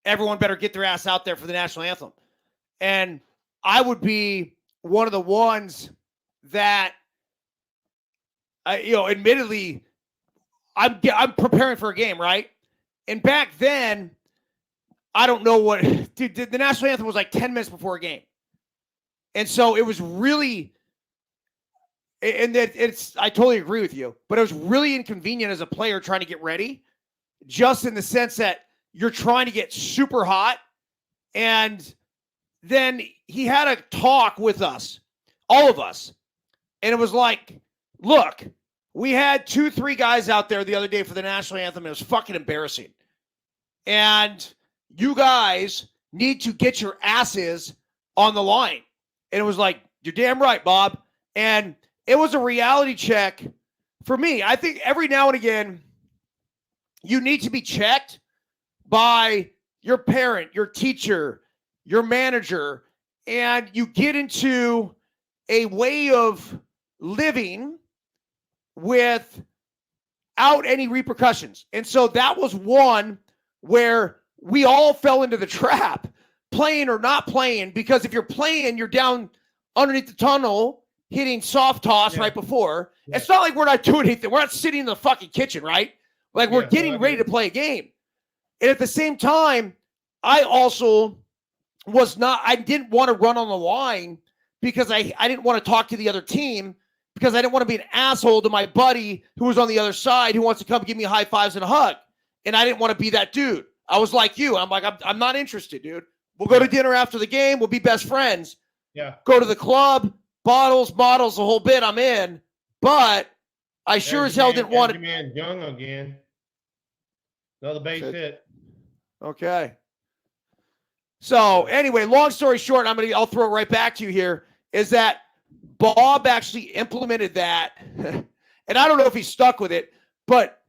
everyone better get their ass out there for the national anthem. And I would be one of the ones that, admittedly, I'm preparing for a game, right? And back then, I don't know what, dude, the national anthem was like 10 minutes before a game. And so it was really, and I totally agree with you, but it was really inconvenient as a player trying to get ready, just in the sense that you're trying to get super hot. And then he had a talk with us, all of us. And it was like, look, we had 2-3 guys out there the other day for the national anthem. And it was fucking embarrassing. And you guys need to get your asses on the line. And it was like, you're damn right, Bob. And it was a reality check for me. I think every now and again, you need to be checked by your parent, your teacher, your manager, and you get into a way of living without any repercussions. And so that was one where we all fell into the trap, playing or not playing, because if you're playing, you're down underneath the tunnel hitting soft toss right before. Yeah. It's not like we're not doing anything. We're not sitting in the fucking kitchen, right? Like we're getting ready to play a game. And at the same time, I also I didn't want to run on the line because I didn't want to talk to the other team, because I didn't want to be an asshole to my buddy who was on the other side who wants to come give me high fives and a hug. And I didn't want to be that dude. I was like you. I'm like, I'm not interested, dude. We'll go to dinner after the game. We'll be best friends. Yeah. Go to the club, bottles, the whole bit. I'm in. But I sure as hell didn't want to. Man, Young again. Another base hit. Okay. So anyway, long story short, I'll throw it right back to you here, is that Bob actually implemented that. And I don't know if he stuck with it, but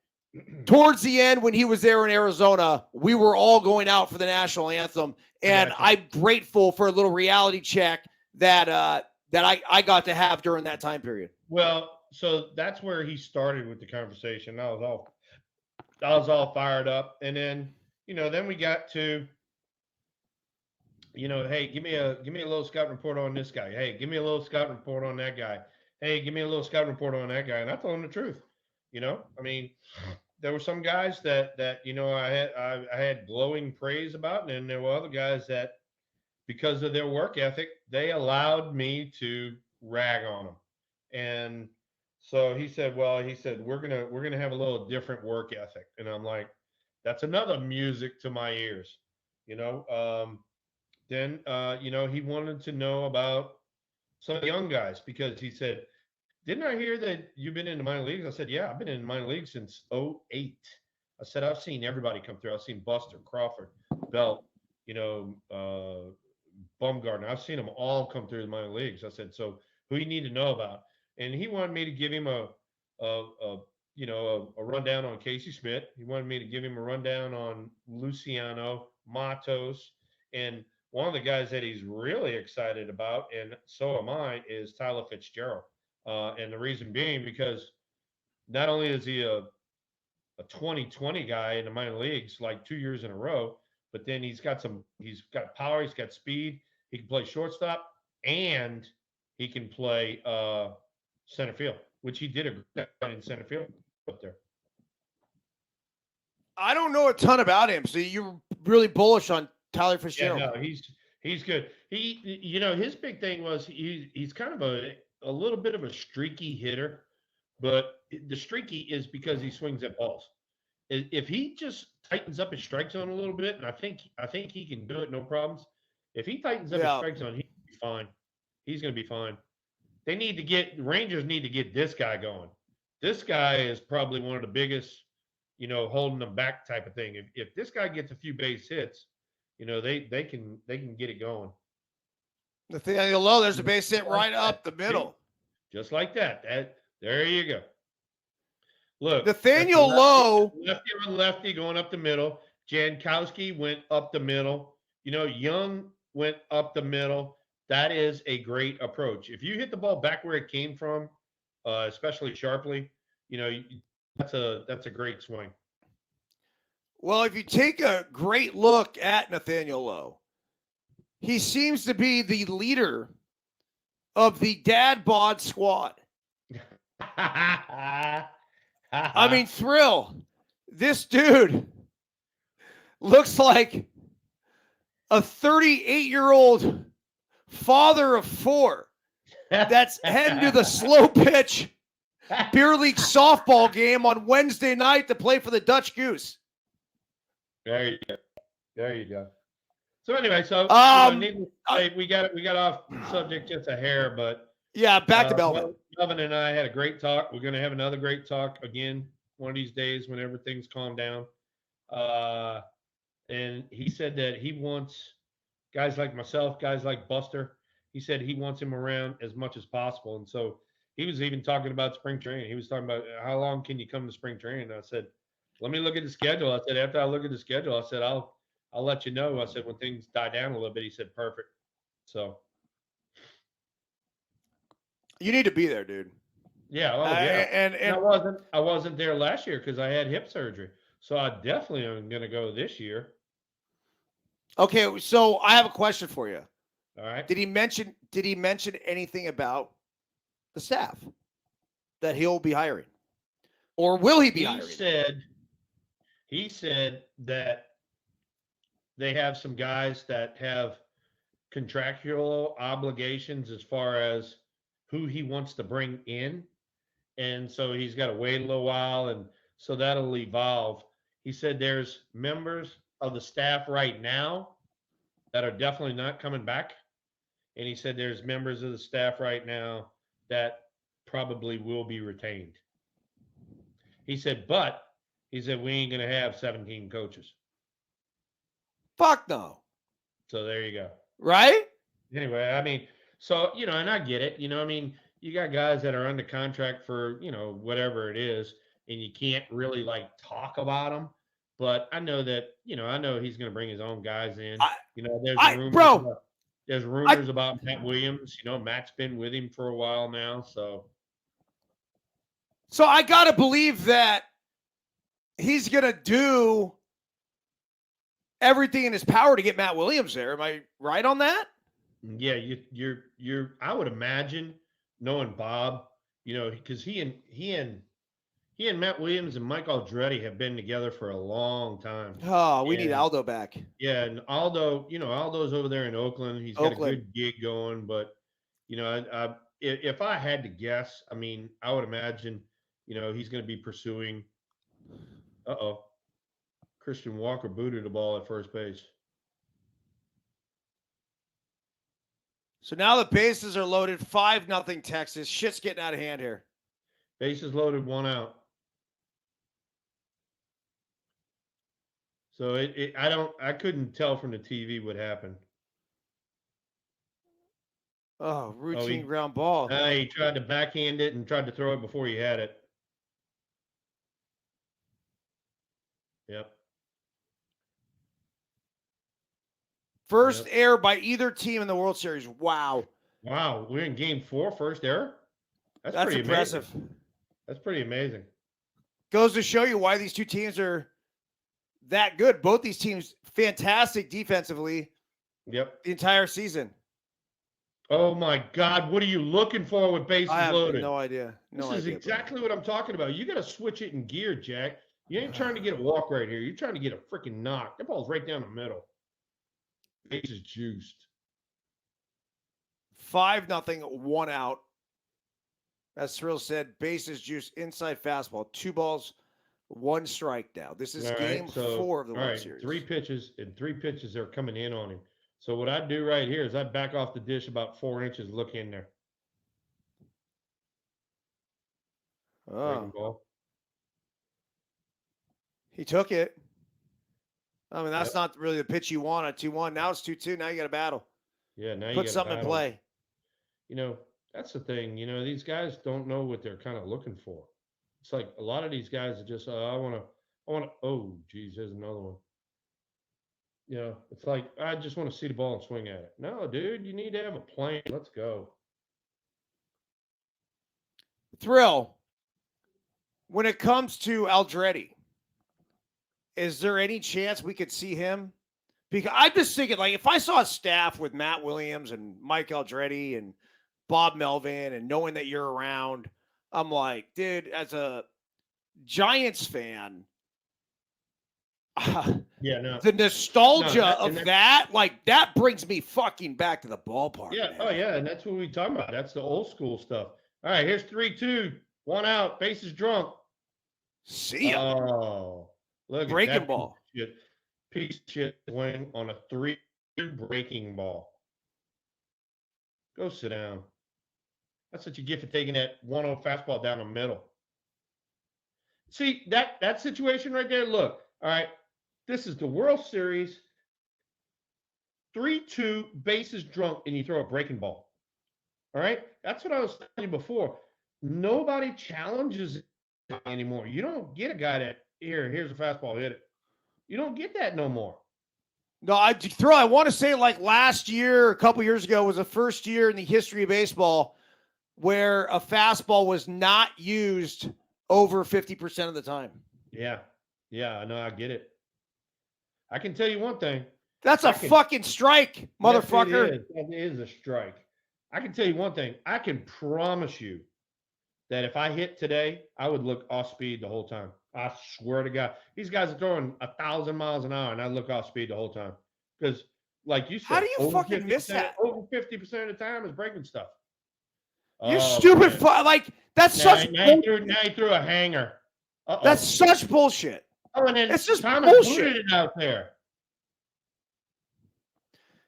towards the end, when he was there in Arizona, we were all going out for the national anthem. And I'm grateful for a little reality check that I got to have during that time period. Well, so that's where he started with the conversation. I was all fired up. And then, then we got to, hey, give me a little scouting report on this guy. Hey, give me a little scouting report on that guy. Hey, give me a little scouting report on that guy. And I told him the truth. I mean, there were some guys that I had glowing praise about, and then there were other guys that, because of their work ethic, they allowed me to rag on them. And so he said, we're gonna have a little different work ethic, and I'm like, that's another music to my ears, Then he wanted to know about some young guys, because he said, didn't I hear that you've been in the minor leagues? I said, yeah, I've been in the minor leagues since 2008. I said, I've seen everybody come through. I've seen Buster, Crawford, Belt, Bumgarner. I've seen them all come through the minor leagues. I said, so who you need to know about? And he wanted me to give him a rundown on Casey Smith. He wanted me to give him a rundown on Luciano, Matos, and one of the guys that he's really excited about, and so am I, is Tyler Fitzgerald. And the reason being, because not only is he a 2020 guy in the minor leagues, like 2 years in a row, but then he's got power, he's got speed, he can play shortstop, and he can play center field, which he did a great job in center field up there. I don't know a ton about him, so you're really bullish on Tyler Fitzgerald. Yeah, no, he's good. He his big thing was he's kind of a little bit of a streaky hitter, but the streaky is because he swings at balls. If he just tightens up his strike zone a little bit, and I think he can do it, no problems. If he tightens up his strike zone, he'll be fine. He's going to be fine. Rangers need to get this guy going. This guy is probably one of the biggest, holding them back type of thing. If this guy gets a few base hits, they can get it going. Nathaniel Lowe, there's a base hit right up the middle. Just like that. There you go. Look, Nathaniel Lowe. Lefty on lefty going up the middle. Jankowski went up the middle. Young went up the middle. that is a great approach. If you hit the ball back where it came from, especially sharply, that's a great swing. Well, if you take a great look at Nathaniel Lowe, he seems to be the leader of the dad bod squad. I mean, Thrill, this dude looks like a 38-year-old father of 4 that's heading to the slow pitch beer league softball game on Wednesday night to play for the Dutch Goose. There you go. There you go. So anyway, needless to say, we got off subject just a hair, but yeah, back to Melvin. Melvin and I had a great talk. We're going to have another great talk again one of these days when everything's calmed down. And he said that he wants guys like myself, guys like Buster. He said he wants him around as much as possible. And so he was even talking about spring training. He was talking about how long can you come to spring training? And I said, let me look at the schedule. I said, after I look at the schedule, I said, I'll let you know. I said, when things die down a little bit. He said, perfect. So you need to be there, dude. Yeah, and I wasn't there last year because I had hip surgery. So I definitely am going to go this year. Okay, so I have a question for you. All right. Did he mention anything about the staff that he'll be hiring, or will he be hiring? He said that they have some guys that have contractual obligations as far as who he wants to bring in. And so he's got to wait a little while, and so that'll evolve. He said there's members of the staff right now that are definitely not coming back. And he said there's members of the staff right now that probably will be retained. He said we ain't going to have 17 coaches. Fuck no. So there you go. Right? Anyway, I mean, so, and I get it. I mean, you got guys that are under contract for, whatever it is, and you can't really talk about them. But I know that, I know he's going to bring his own guys in. There's rumors about Matt Williams. Matt's been with him for a while now. So I got to believe that he's going to do everything in his power to get Matt Williams there. Am I right on that? Yeah, you're I would imagine, knowing Bob, because he and Matt Williams and Mike Aldretti have been together for a long time. Oh, we need Aldo back. Yeah, and Aldo, Aldo's over there in Oakland. He's got a good gig going, but if I had to guess, I mean, I would imagine, he's going to be pursuing. Christian Walker booted the ball at first base. So now the bases are loaded. 5-0 Texas. Shit's getting out of hand here. Bases loaded, 1 out. So I couldn't tell from the TV what happened. Oh, routine ground ball. He tried to backhand it and tried to throw it before he had it. Yep. First error by either team in the World Series. Wow. Wow. We're in game 4, first error? That's pretty impressive. Amazing. That's pretty amazing. Goes to show you why these two teams are that good. Both these teams, fantastic defensively. Yep. The entire season. Oh, my God. What are you looking for with bases loaded? I have no idea. This is exactly what I'm talking about. You got to switch it in gear, Jack. You ain't trying to get a walk right here. You're trying to get a freaking knock. That ball's right down the middle. Bases juiced. 5-0, 1 out. As Thrill said, bases juiced, inside fastball. 2 balls, 1 strike now. This is game 4 of the World Series. 3 pitches are coming in on him. So what I do right here is I back off the dish about 4 inches, look in there. Oh. He took it. I mean, that's not really the pitch you want at 2-1. Now it's 2-2. Now you got to battle. Yeah, now you put something in play. That's the thing. These guys don't know what they're kind of looking for. It's like a lot of these guys are just, I want to. Oh, geez, there's another one. You know, it's like, I just want to see the ball and swing at it. No, dude, you need to have a plan. Let's go. Thrill, when it comes to Aldretti, is there any chance we could see him? Because I'm just thinking, like, if I saw a staff with Matt Williams and Mike Aldretti and Bob Melvin and knowing that you're around, I'm like, dude, as a Giants fan, Yeah, no. the nostalgia No, of that, like, that brings me fucking back to the ballpark. Yeah. Man. Oh, yeah. And that's what we talking about. That's the old school stuff. All right. Here's 3-2. 1 out. Bases drunk. See ya. Oh, look Breaking at that ball. piece of shit swing on a 3-2 breaking ball. Go sit down. That's what you get for taking that 1-0 fastball down the middle. See, that situation right there, look. All right. This is the World Series. 3-2, bases drunk, and you throw a breaking ball. All right? That's what I was telling you before. Nobody challenges it anymore. You don't get a guy that, here's a fastball, hit it. You don't get that no more. No, I want to say like last year, a couple years ago, was the first year in the history of baseball where a fastball was not used over 50% of the time. Yeah. Yeah, I know. I get it. I can tell you one thing. That's a fucking strike, motherfucker. Yes, it is a strike. I can tell you one thing. I can promise you that if I hit today, I would look off speed the whole time. I swear to God. These guys are throwing 1,000 miles an hour, and I look off speed the whole time. Because, like you said, how do you fucking miss that? Over 50% of the time is breaking stuff. You stupid like that's such now he threw a hanger. Uh-oh. That's such bullshit. Oh, and then it's just Thomas bullshit it out there.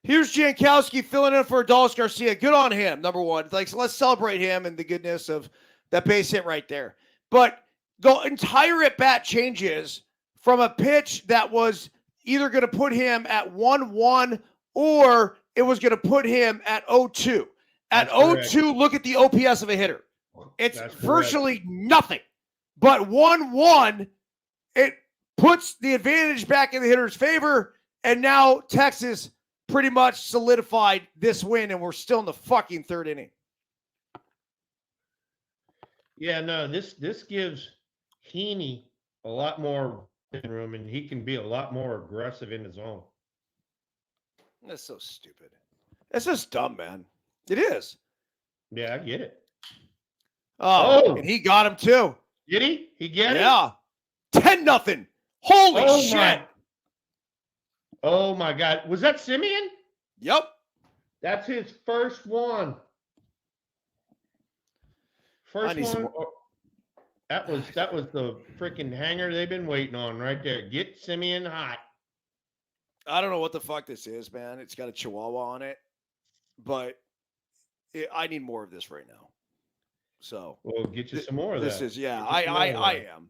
Here's Jankowski filling in for Adolis Garcia. Good on him, number one. Like, so let's celebrate him and the goodness of that base hit right there. But the entire at-bat changes from a pitch that was either going to put him at 1-1 or it was going to put him at 0-2. At 0-2, look at the OPS of a hitter. It's virtually nothing. But 1-1, it puts the advantage back in the hitter's favor, and now Texas pretty much solidified this win, and we're still in the fucking third inning. Yeah, no, this gives Heaney a lot more room, and he can be a lot more aggressive in the zone. That's so stupid. That's just dumb, man. It is. Yeah, I get it. Oh, and he got him too. Did he? He get it? Yeah. 10-0. Holy shit. Oh my God. Was that Simeon? Yep. That's his first one. First one. That was the freaking hanger they've been waiting on right there. Get Simeon hot. I don't know what the fuck this is, man. It's got a chihuahua on it, but I need more of this right now. So we'll get you some more of this that. I am.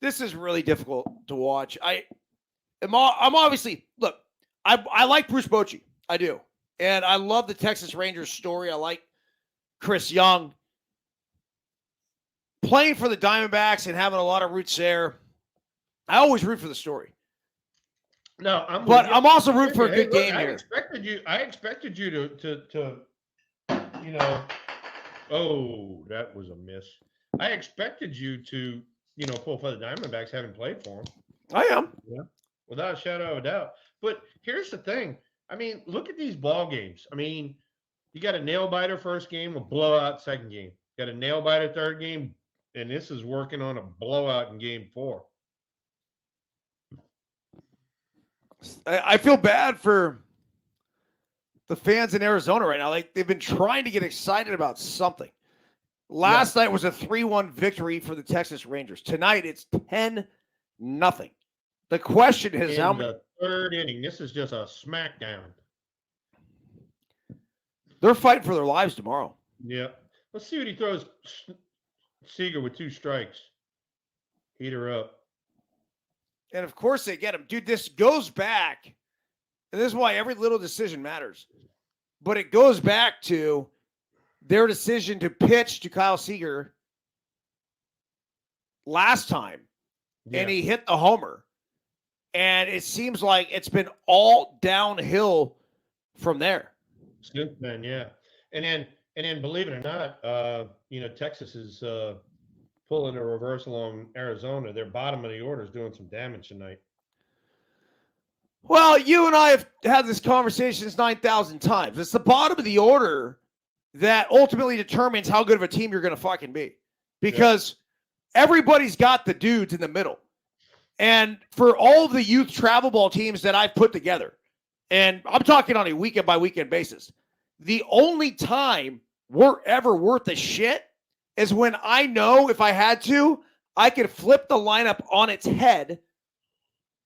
This is really difficult to watch. I'm obviously, look, I like Bruce Bochy. I do. And I love the Texas Rangers story. I like Chris Young playing for the Diamondbacks and having a lot of roots there. I always root for the story. No, I'm also rooting for a good game here. I expected you to you know, oh, that was a miss. I expected you to, pull for the Diamondbacks, having played for them. I am. Yeah, without a shadow of a doubt. But here's the thing. I mean, look at these ball games. I mean, you got a nail biter first game, a blowout second game. You got a nail biter third game, and this is working on a blowout in game 4. I feel bad for the fans in Arizona right now. Like, they've been trying to get excited about something. Last night was a 3-1 victory for the Texas Rangers. Tonight it's 10-0. The question is how many. The third inning. This is just a smackdown. They're fighting for their lives tomorrow. Yeah. Let's see what he throws. Seager with 2 strikes. Heat her up. And of course they get him. Dude, this goes back. And this is why every little decision matters. But it goes back to their decision to pitch to Kyle Seager last time. Yeah. And he hit the homer. And it seems like it's been all downhill from there. Since then, yeah. And then believe it or not, Texas is pulling a reversal on Arizona. Their bottom of the order is doing some damage tonight. Well, you and I have had this conversation 9,000 times. It's the bottom of the order that ultimately determines how good of a team you're going to fucking be. Because everybody's got the dudes in the middle. And for all of the youth travel ball teams that I've put together, and I'm talking on a weekend by weekend basis, the only time we're ever worth a shit is when I know if I had to, I could flip the lineup on its head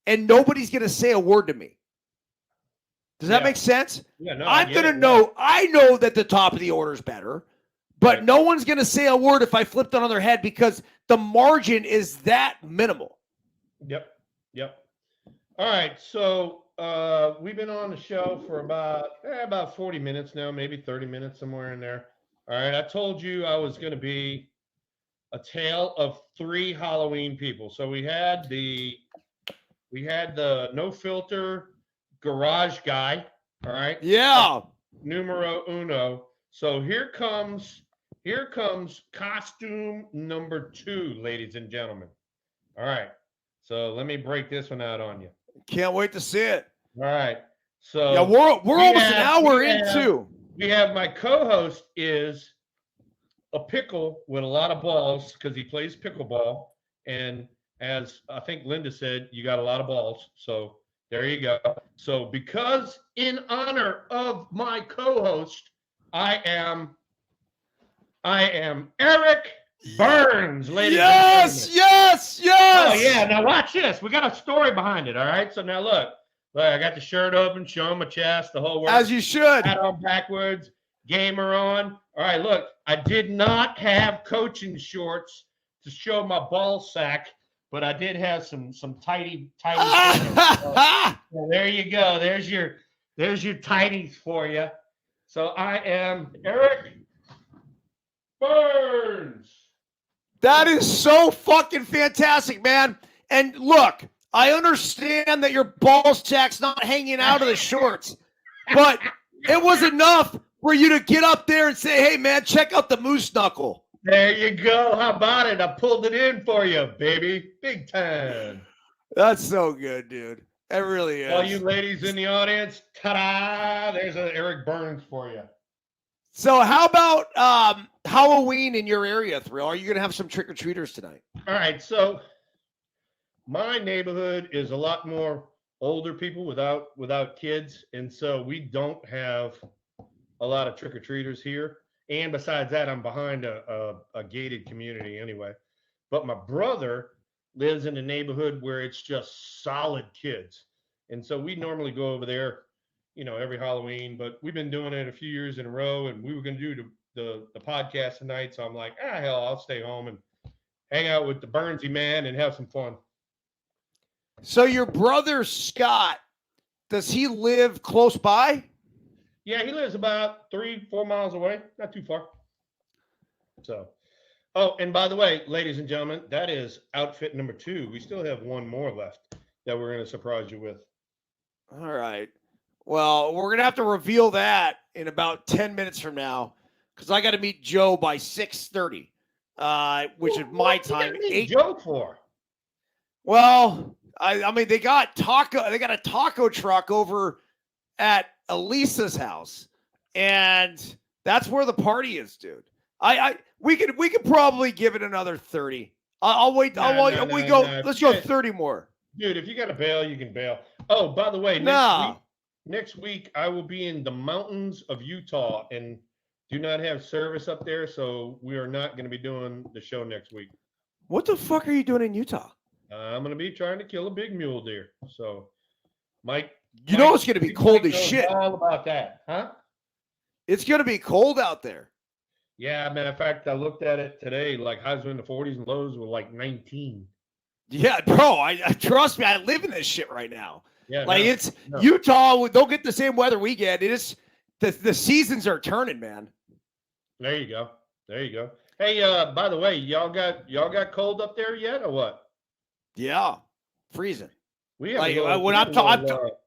and nobody's going to say a word to me. Does that make sense? Yeah, no, I'm going to know. I know that the top of the order is better, but no one's going to say a word if I flipped it on their head because the margin is that minimal. Yep. All right, so we've been on the show for about 40 minutes now, maybe 30 minutes, somewhere in there. All right, I told you I was going to be a tale of 3 Halloween people. So we had the no filter garage guy. All right. Yeah. Numero uno. So here comes costume number 2, ladies and gentlemen. All right. So let me break this one out on you. Can't wait to see it. All right. So yeah, we're almost an hour in too. We have my co-host is a pickle with a lot of balls because he plays pickleball. And as I think Linda said, you got a lot of balls. So there you go. So because in honor of my co-host, I am Eric Byrnes, ladies and gentlemen. Yes. Oh, yeah. Now watch this. We got a story behind it, all right? So now look, I got the shirt open, showing my chest, the whole work. As you should. Hat on backwards, gamer on. All right, look, I did not have coaching shorts to show my ball sack, but I did have some tighty. So there you go. There's your tighties for you. So I am Eric Byrnes. That is so fucking fantastic, man. And look, I understand that your ball sack's not hanging out of the shorts, but it was enough for you to get up there and say, hey, man, check out the moose knuckle. There you go. How about it? I pulled it in for you, baby. Big time. That's so good, dude. It really is. All you ladies in the audience, ta-da! There's an Eric Byrnes for you. So how about Halloween in your area, Thrill? Are you going to have some trick-or-treaters tonight? All right, so my neighborhood is a lot more older people without kids, and so we don't have a lot of trick-or-treaters here. And besides that, I'm behind a gated community anyway. But my brother lives in a neighborhood where it's just solid kids. And so we normally go over there, every Halloween, but we've been doing it a few years in a row, and we were going to do the podcast tonight. So I'm like, hell, I'll stay home and hang out with the Byrnesy man and have some fun. So your brother, Scott, does he live close by? Yeah, he lives about 3-4 miles away, not too far. So, oh, and by the way, ladies and gentlemen, that is outfit number 2. We still have one more left that we're going to surprise you with. All right. Well, we're going to have to reveal that in about 10 minutes from now because I got to meet Joe by 6:30, which is my time. What you Joe for? Well, I mean, they got a taco truck over at Elisa's house, and that's where the party is, dude. We could probably give it another 30. I'll wait. Let's go 30 more. Dude, if you got to bail, you can bail. Oh, by the way, next week I will be in the mountains of Utah and do not have service up there, so we are not going to be doing the show next week. What the fuck are you doing in Utah? I'm going to be trying to kill a big mule deer. So, Mike, it's going to be cold as shit. All about that, huh? It's going to be cold out there. Yeah, matter of fact, I looked at it today. Like highs were in the 40s and lows were like 19. Yeah, bro. I trust me. I live in this shit right now. Yeah, Utah. They'll get the same weather we get. It is the seasons are turning, man. There you go. Hey, by the way, y'all got cold up there yet or what? Yeah, freezing. We have Like a little, when we I'm had a talking, little,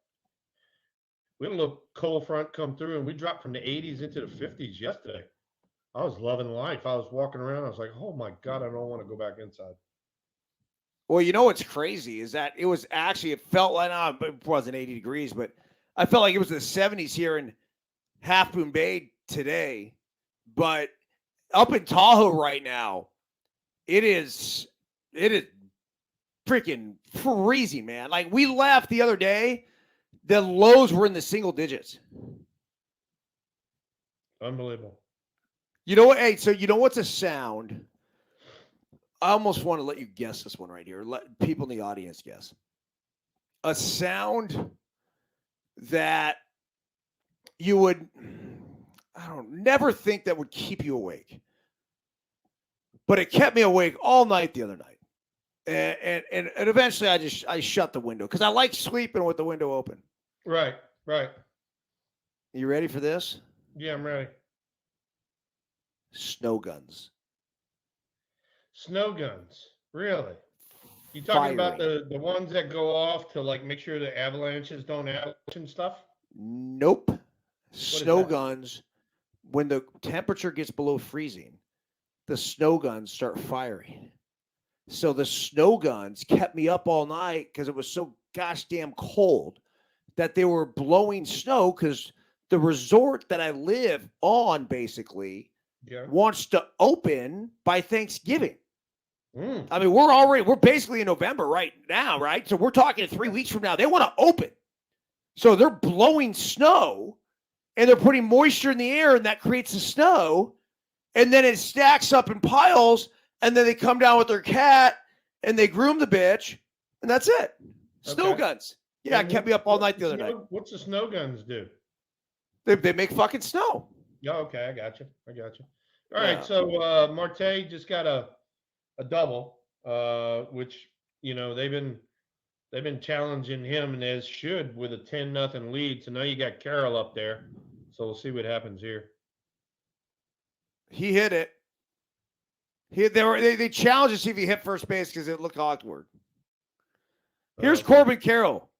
we had a little cold front come through, and we dropped from the 80s into the 50s yesterday. I was loving life. I was walking around. I was like, oh my God, I don't want to go back inside. well, you know what's crazy is that it was actually, it felt like, it wasn't 80 degrees, but I felt like it was the 70s here in Half Moon Bay today. But up in Tahoe right now, it is freaking freezing, man. Like we left the other day, the lows were in the single digits. Unbelievable. You know what? Hey, so you know what's a sound? I almost want to let you guess this one right here. Let people in the audience guess. A sound that you would, never think that would keep you awake. But it kept me awake all night the other night. And eventually I shut the window because I like sleeping with the window open. Right. You ready for this? Yeah, I'm ready. Snow guns. Snow guns. Really? You talking about Firing. the ones that go off to like make sure the avalanches don't avalanche and stuff? Nope. Snow that? guns, when the temperature gets below freezing, the snow guns start firing. So the snow guns kept me up all night because it was so gosh damn cold that they were blowing snow because the resort that I live on basically wants to open by Thanksgiving. I mean, we're basically in November right now, right? So we're talking 3 weeks from now. They want to open. So they're blowing snow and they're putting moisture in the air and that creates the snow. And then it stacks up in piles and then they come down with their cat and they groom the bitch and that's it. Snow guns. Yeah, it kept me up all night the other night. What's the snow guns do? They make fucking snow. Yeah, okay, I got you. All right, so Marte just got a double, which they've been challenging him, and as should, with a 10-0 lead. So now you got Carroll up there. So we'll see what happens here. He hit it. They challenged to see if he hit first base because it looked awkward. Here's Corbin Carroll.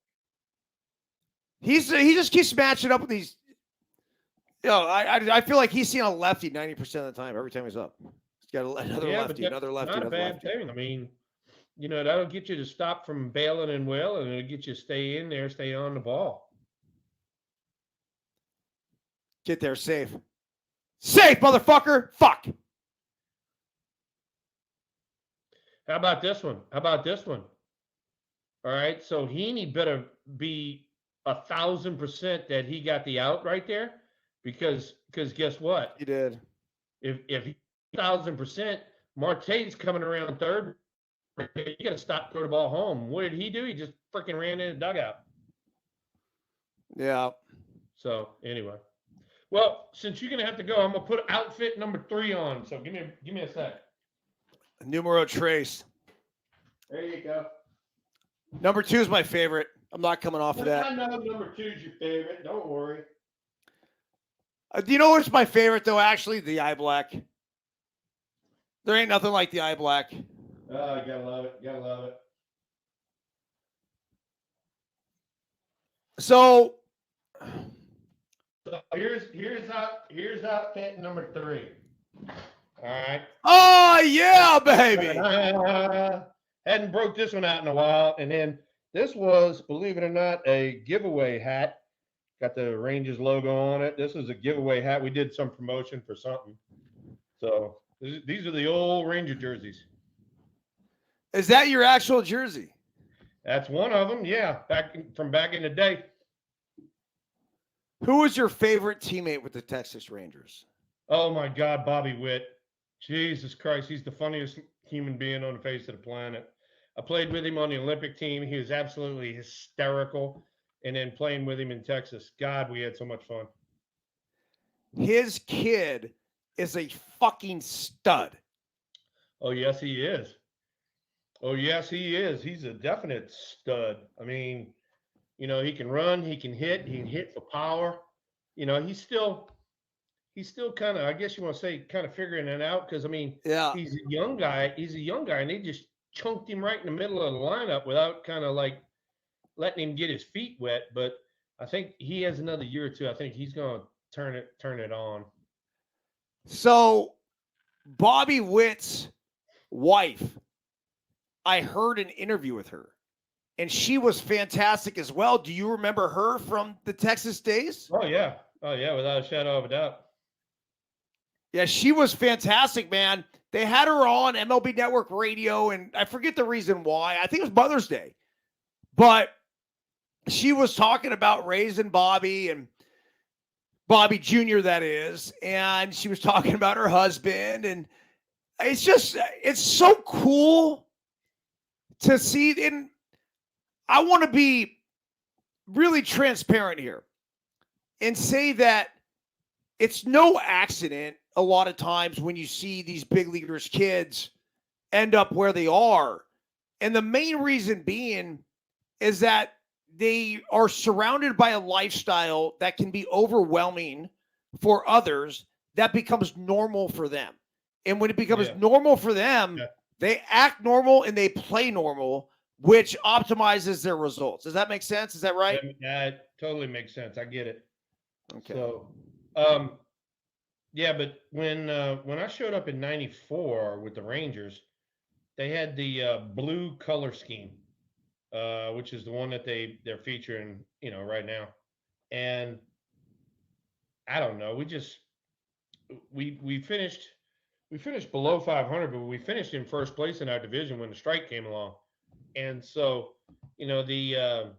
He just keeps matching up with these. I feel like he's seeing a lefty 90% of the time. Every time he's up, he's got another lefty, another lefty. Not a bad thing. I mean, that'll get you to stop from bailing and wailing, and it'll get you to stay in there, stay on the ball. Get there safe, motherfucker. Fuck. How about this one? All right, so Heaney better be 1,000% that he got the out right there, because guess what? He did. If he 1,000%, Marte's coming around third. You got to stop, throw the ball home. What did he do? He just freaking ran in the dugout. Yeah. So anyway, well, since you're gonna have to go, I'm gonna put outfit number 3 on. So give me a sec. Numero trace. There you go. Number 2 is my favorite. I'm not coming off of that. I know number 2 is your favorite. Don't worry. Do you know what's my favorite though? Actually, the eye black. There ain't nothing like the eye black. Oh, you gotta love it. So here's outfit number 3. All right. Oh yeah, baby. Hadn't broke this one out in a while, and then this was, believe it or not, a giveaway hat. Got the Rangers logo on it. This is a giveaway hat. We did some promotion for something. So these are the old Ranger jerseys. Is that your actual jersey? That's one of them. Yeah, back in the day. Who was your favorite teammate with the Texas Rangers? Oh my God, Bobby Witt. Jesus Christ, he's the funniest human being on the face of the planet. I played with him on the Olympic team. He was absolutely hysterical. And then playing with him in Texas, God, we had so much fun. His kid is a fucking stud. Oh, yes, he is. He's a definite stud. I mean, he can run, he can hit for power. He's still kind of, I guess you want to say, kind of figuring it out, because, I mean, he's a young guy, and they just chunked him right in the middle of the lineup without kind of like, letting him get his feet wet, but I think he has another year or two. I think he's going to turn it on. So Bobby Witt's wife, I heard an interview with her, and she was fantastic as well. Do you remember her from the Texas days? Oh yeah, without a shadow of a doubt. Yeah, she was fantastic, man. They had her on MLB Network Radio, and I forget the reason why. I think it was Mother's Day. But she was talking about raising Bobby and Bobby Jr., that is, and she was talking about her husband. And it's so cool to see. And I want to be really transparent here and say that it's no accident a lot of times when you see these big leaguers' kids end up where they are. And the main reason being is that they are surrounded by a lifestyle that can be overwhelming for others that becomes normal for them. And when it becomes normal for them, they act normal and they play normal, which optimizes their results. Does that make sense? Is that right? That totally makes sense. I get it. Okay. So, yeah, but when I showed up in '94 with the Rangers, they had the blue color scheme, which is the one that they're featuring, right now. And I don't know, we finished below 500, but we finished in first place in our division when the strike came along. And so, the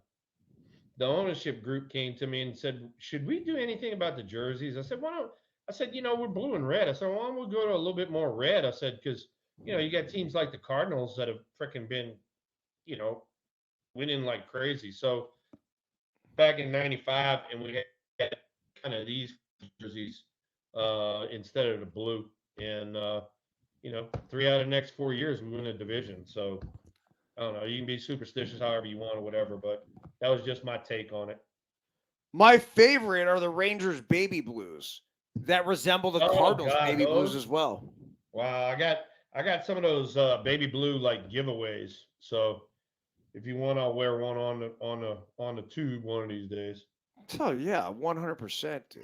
ownership group came to me and said, should we do anything about the jerseys? I said, we're blue and red. I said, why don't we go to a little bit more red? I said, because, you got teams like the Cardinals that have freaking been, winning like crazy. So back in '95, and we had kind of these jerseys instead of the blue. And, 3 out of the next 4 years, we win a division. So I don't know. You can be superstitious however you want or whatever, but that was just my take on it. My favorite are the Rangers baby blues that resemble the Cardinals baby blues as well. Wow, I got some of those baby blue like giveaways. So if you want, I'll wear one on the tube one of these days. Oh yeah, 100%, dude.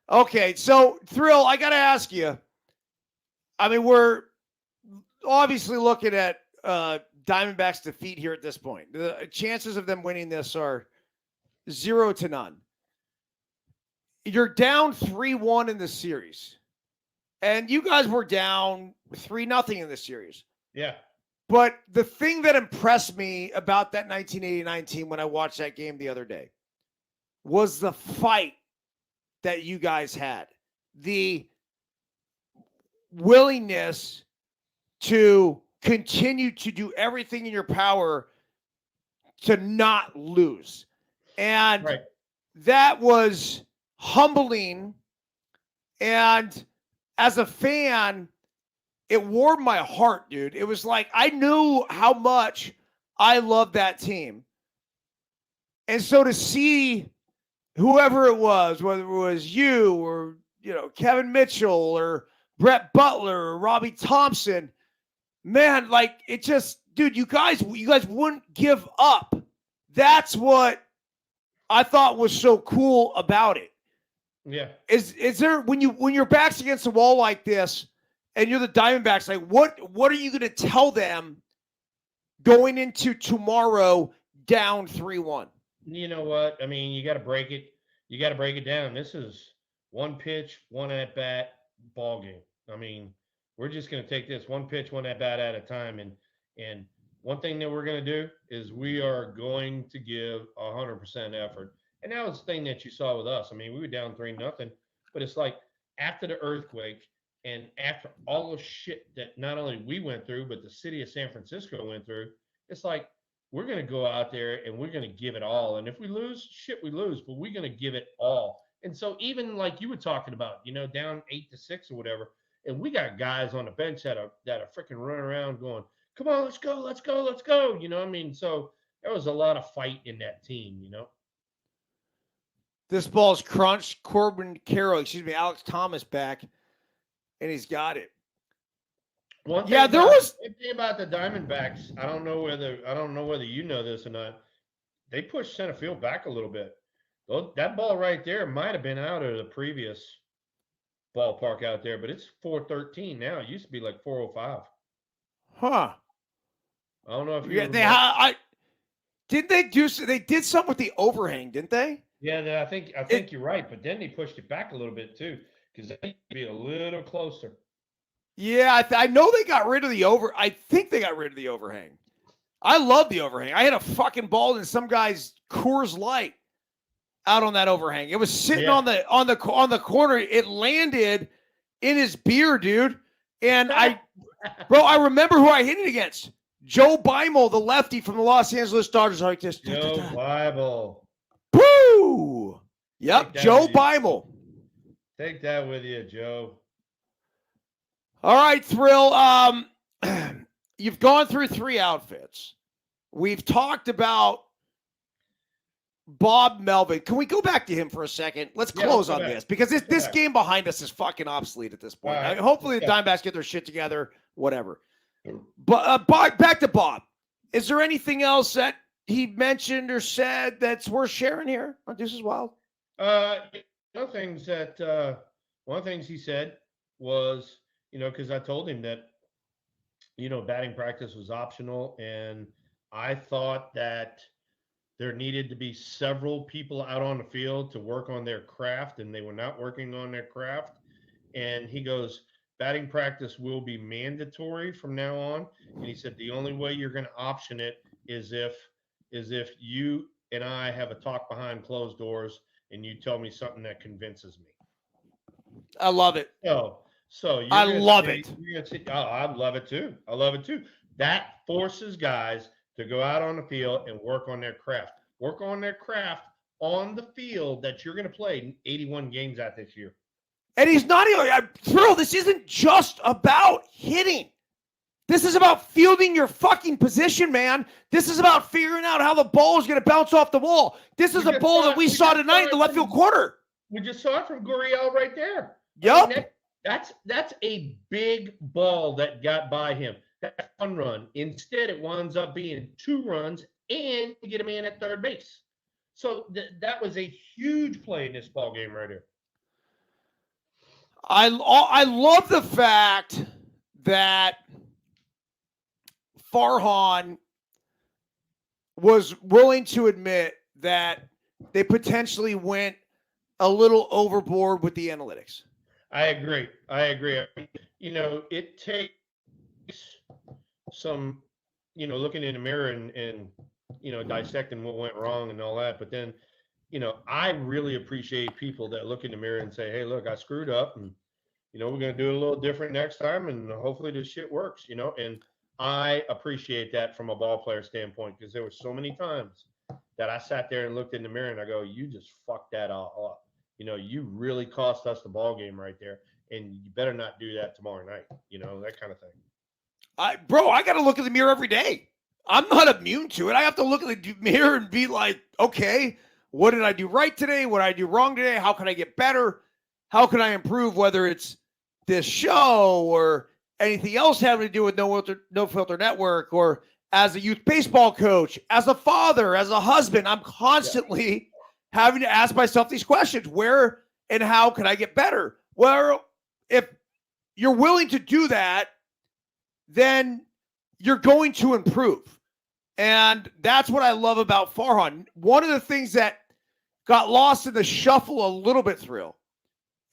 Okay, so Thrill, I got to ask you. I mean, we're obviously looking at Diamondbacks' defeat here at this point. The chances of them winning this are 0 to none. You're down 3-1 in the series, and you guys were down 3-0 in the series. Yeah. But the thing that impressed me about that 1989 team when I watched that game the other day was the fight that you guys had, the willingness to continue to do everything in your power to not lose. And that was humbling. And as a fan, it warmed my heart, dude. It was like I knew how much I loved that team. And so to see whoever it was, whether it was you or, Kevin Mitchell or Brett Butler or Robbie Thompson, man, like it just, dude, you guys wouldn't give up. That's what I thought was so cool about it. Yeah. Is there, when your back's against the wall like this and you're the Diamondbacks, like what are you going to tell them going into tomorrow down 3-1? You know what? I mean, you got to break it. You got to break it down. This is one pitch, one at bat ball game. I mean, we're just going to take this one pitch, one at bat at a time. And one thing that we're going to do is we are going to give 100% effort. And that was the thing that you saw with us. I mean, we were down 3-0, but it's like after the earthquake and after all the shit that not only we went through, but the city of San Francisco went through, it's like, we're going to go out there and we're going to give it all. And if we lose, shit, we lose, but we're going to give it all. And so even like you were talking about, down 8-6 or whatever, and we got guys on the bench that are freaking running around going, come on, let's go, let's go, let's go. I mean, so there was a lot of fight in that team, This ball's crunched. Alex Thomas back, and he's got it. One thing about the Diamondbacks, I don't know whether you know this or not. they pushed center field back a little bit. That ball right there might have been out of the previous ballpark out there, but it's 413 now. It used to be like 405. Huh. I don't know if you Yeah, remember. they did something with the overhang, didn't they? Yeah, I think you're right, but then they pushed it back a little bit too, because they need to be a little closer. Yeah, I know they got rid of I think they got rid of the overhang. I love the overhang. I had a fucking ball in some guy's Coors Light out on that overhang. It was sitting on the corner. It landed in his beer, dude. And I remember who I hit it against. Joe Bymel, the lefty from the Los Angeles Dodgers. Like this. Joe Bible. Woo! Yep, Joe Bymel. Take that with you, Joe. All right, Thrill. You've gone through 3 outfits. We've talked about Bob Melvin. Can we go back to him for a second? Let's close on this because this game behind us is fucking obsolete at this point. Right. Hopefully the Diamondbacks get their shit together, whatever. But back to Bob. Is there anything else that he mentioned or said that's worth sharing here on Deuces Wild? One of the things he said was, because I told him that, batting practice was optional, and I thought that there needed to be several people out on the field to work on their craft, and they were not working on their craft. And he goes, batting practice will be mandatory from now on. And he said, the only way you're going to option it is if you and I have a talk behind closed doors and you tell me something that convinces me. I love it. So I love it. You're gonna say, oh, I love it too. I love it too. That forces guys to go out on the field and work on their craft. Work on their craft on the field that you're going to play 81 games at this year. And he's not even, Thrill, this isn't just about hitting. This is about fielding your fucking position, man. This is about figuring out how the ball is going to bounce off the wall. This is a ball that we saw tonight in the left field corner. We just saw it from Gurriel right there. Yep. I mean, that's a big ball that got by him. That's 1 run. Instead, it winds up being 2 runs, and you get a man at third base. So that was a huge play in this ball game right here. I love the fact that Farhan was willing to admit that they potentially went a little overboard with the analytics. I agree. It takes some, looking in the mirror and dissecting what went wrong and all that. But then, I really appreciate people that look in the mirror and say, hey, look, I screwed up and, we're going to do it a little different next time. And hopefully this shit works, and I appreciate that from a ball player standpoint, because there were so many times that I sat there and looked in the mirror and I go, you just fucked that all up. You really cost us the ball game right there. And you better not do that tomorrow night, that kind of thing. I got to look in the mirror every day. I'm not immune to it. I have to look at the mirror and be like, okay, what did I do right today? What did I do wrong today? How can I get better? How can I improve, whether it's this show or anything else having to do with No Filter Network, or as a youth baseball coach, as a father, as a husband? I'm constantly having to ask myself these questions. Where and how can I get better? Well, if you're willing to do that, then you're going to improve. And that's what I love about Farhan. One of the things that got lost in the shuffle a little bit, Thrill,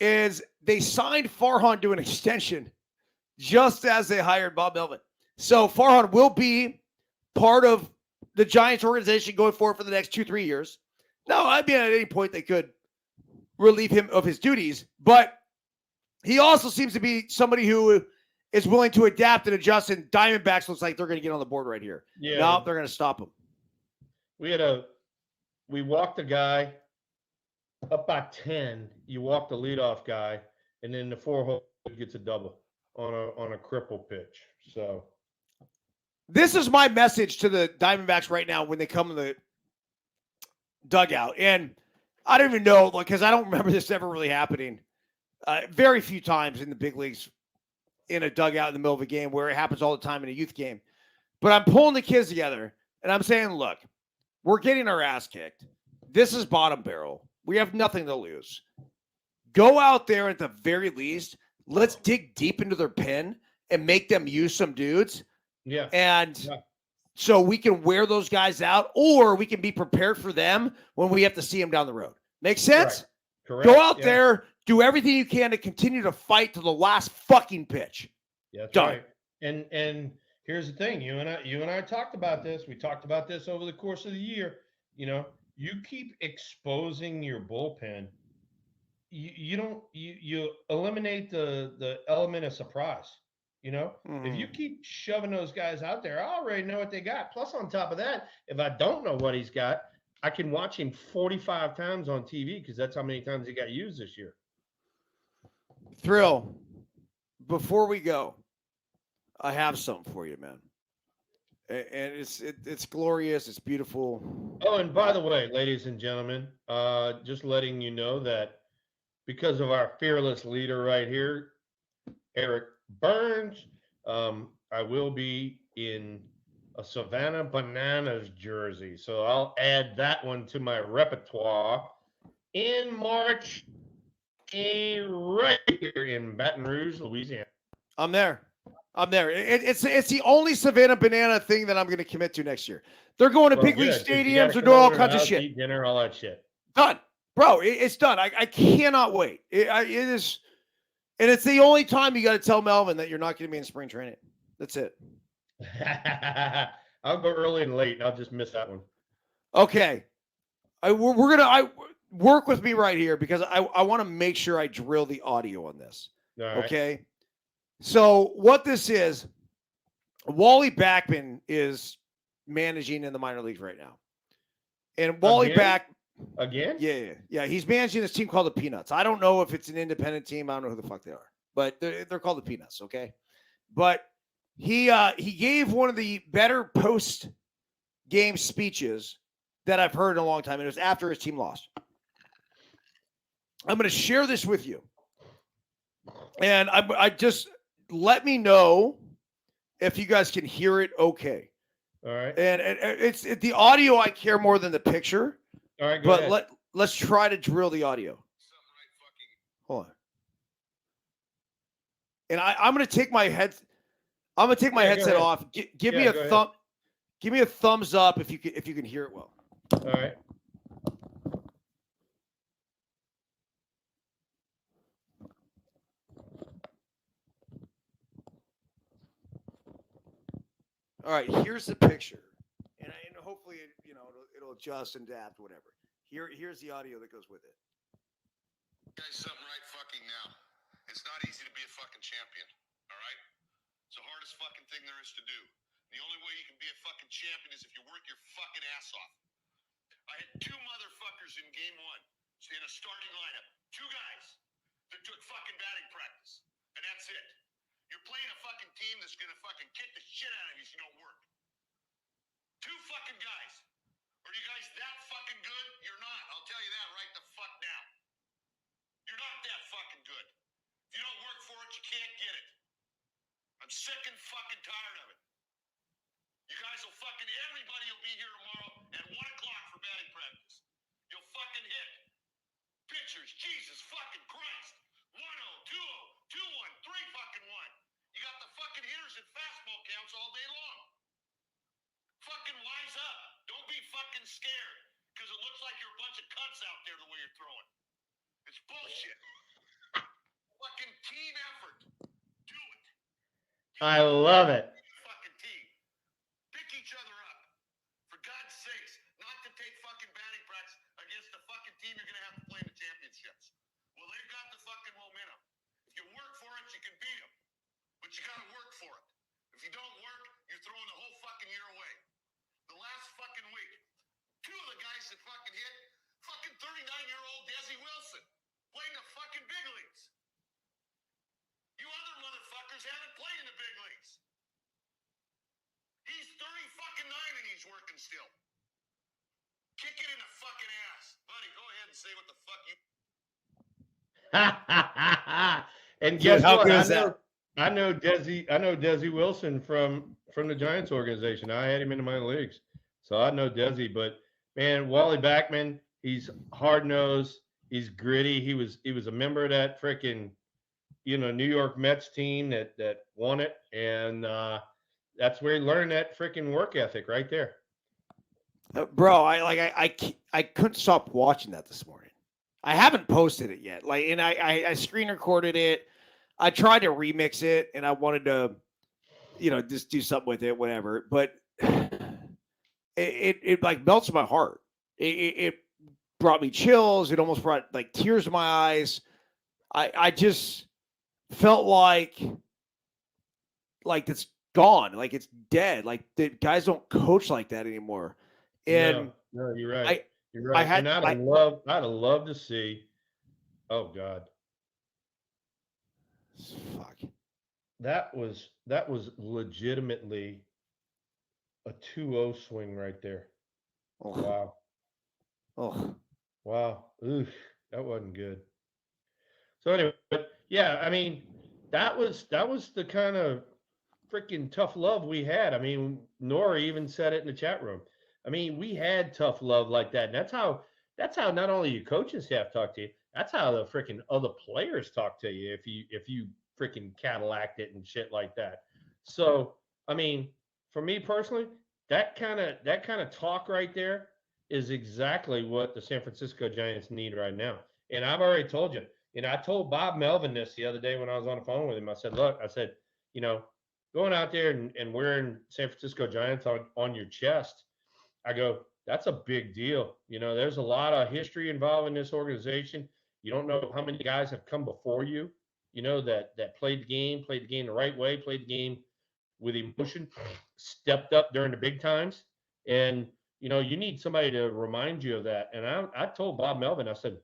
is they signed Farhan to an extension just as they hired Bob Melvin. So Farhan will be part of the Giants organization going forward for the next 2-3 years. No, I mean, at any point they could relieve him of his duties, but he also seems to be somebody who is willing to adapt and adjust, and Diamondbacks looks like they're going to get on the board right here. Yeah. No, they're going to stop him. We walked a guy up by 10. You walk the leadoff guy, and then the 4-hole gets a double on a cripple pitch. So this is my message to the Diamondbacks right now when they come in the dugout. And I don't even know, because I don't remember this ever really happening. Very few times in the big leagues in a dugout in the middle of a game, where it happens all the time in a youth game. But I'm pulling the kids together and I'm saying, look, We're getting our ass kicked. This is bottom barrel. We have nothing to lose. Go out there at the very least. Let's dig deep into their pen and make them use some dudes. Yeah. And so we can wear those guys out, or we can be prepared for them when we have to see them down the road. Make sense? Right. Correct. Go out there, do everything you can to continue to fight to the last fucking pitch. Yeah, that's Done. right. And here's the thing, you and I talked about this. We talked about this over the course of the year. You know, you keep exposing your bullpen. You eliminate the element of surprise. You know, if you keep shoving those guys out there, I already know what they got. Plus, on top of that, if I don't know what he's got, I can watch him 45 times on TV because that's how many times he got used this year. Thrill, before we go, I have something for you, man. And it's glorious. It's beautiful. Oh, and by the way, ladies and gentlemen, just letting you know that because of our fearless leader right here, Eric Byrnes, I will be in a Savannah Bananas jersey. So I'll add that one to my repertoire in March, right here in Baton Rouge, Louisiana. I'm there. It's the only Savannah Banana thing that I'm going to commit to next year. They're going to big league stadiums. They're doing all kinds of shit. Eat dinner, all that shit. Done, bro. It's done. I cannot wait. It is, and it's the only time you got to tell Melvin that you're not going to be in spring training. That's it. I'll go early and late, and I'll just miss that one. Okay, we're gonna work with me right here because I want to make sure I drill the audio on this. All right. Okay. So what this is, Wally Backman is managing in the minor leagues right now. And Wally Again? Yeah. He's managing this team called the Peanuts. I don't know if it's an independent team. I don't know who the fuck they are. But they're called the Peanuts, okay? But he gave one of the better post-game speeches that I've heard in a long time. And it was after his team lost. I'm going to share this with you. And I just... let me know if you guys can hear it okay. All right. And it's the audio I care more than the picture. All right, go ahead. Let's try to drill the audio. Hold on. And I'm going to take my headset off. Give me a thumb. Give me a thumbs up if you can hear it well. All right. All right, here's the picture, and hopefully, it'll adjust and adapt, whatever. Here's the audio that goes with it. Guys, something right fucking now. It's not easy to be a fucking champion, all right? It's the hardest fucking thing there is to do. The only way you can be a fucking champion is if you work your fucking ass off. I had two motherfuckers in game one in a starting lineup. Two guys that took fucking batting practice, and that's it. You're playing a fucking team that's going to fucking kick the shit out of you if you don't work. Two fucking guys. Are you guys that fucking good? You're not. I'll tell you that right the fuck now. You're not that fucking good. If you don't work for it, you can't get it. I'm sick and fucking tired of it. You guys will fucking, everybody will be here tomorrow at 1 o'clock for batting practice. You'll fucking hit. Pitchers, Jesus fucking Christ. 1-0, 2-0, 2-1, 3 fucking 1. You got the fucking hitters at fastball counts all day long. Fucking wise up. Don't be fucking scared. Because it looks like you're a bunch of cunts out there the way you're throwing. It's bullshit. Fucking team effort. Do it. I love it. Fucking team. Pick each other up. For God's sakes, not to take fucking batting practice against the fucking team you're going to have to play in the championships. Well, they've got the fucking momentum. If you work for it, you can beat them. But you got to work for it. If you don't work, you're throwing the whole fucking year away. The last fucking week, two of the guys that fucking hit, fucking 39-year-old Desi Wilson, played in the fucking big leagues. You other motherfuckers haven't played in the big leagues. He's 30 fucking 9 and he's working still. Kick it in the fucking ass. Buddy, go ahead and say what the fuck you... And guess how what? good is that? I know Desi Wilson from the Giants organization. I had him into my leagues, so I know Desi. But man, Wally Backman, he's hard nosed. He's gritty. He was a member of that freaking, New York Mets team that won it, and that's where he learned that freaking work ethic right there. Bro, I couldn't stop watching that this morning. I haven't posted it yet. And I screen recorded it. I tried to remix it, and I wanted to, just do something with it, whatever. But it like melts my heart. It brought me chills. It almost brought like tears to my eyes. I just felt like it's gone, like it's dead. Like the guys don't coach like that anymore. And no, you're right. You're right. I'd have loved to see. Oh God. Fuck. That was legitimately a 2-0 swing right there. Oh. Wow. Oh. Wow. Oof, that wasn't good. So anyway, but yeah, I mean, that was the kind of freaking tough love we had. I mean, Nora even said it in the chat room. I mean, we had tough love like that. And that's how not only your coaching staff talk to you, that's how the freaking other players talk to you if you freaking Cadillac it and shit like that. So, I mean, for me personally, that kind of talk right there is exactly what the San Francisco Giants need right now. And I've already told you, I told Bob Melvin this the other day when I was on the phone with him. I said, look, going out there and wearing San Francisco Giants on your chest, I go, that's a big deal. There's a lot of history involved in this organization. You don't know how many guys have come before you, that played the game the right way, played the game with emotion, stepped up during the big times. And, you need somebody to remind you of that. And I told Bob Melvin, I said,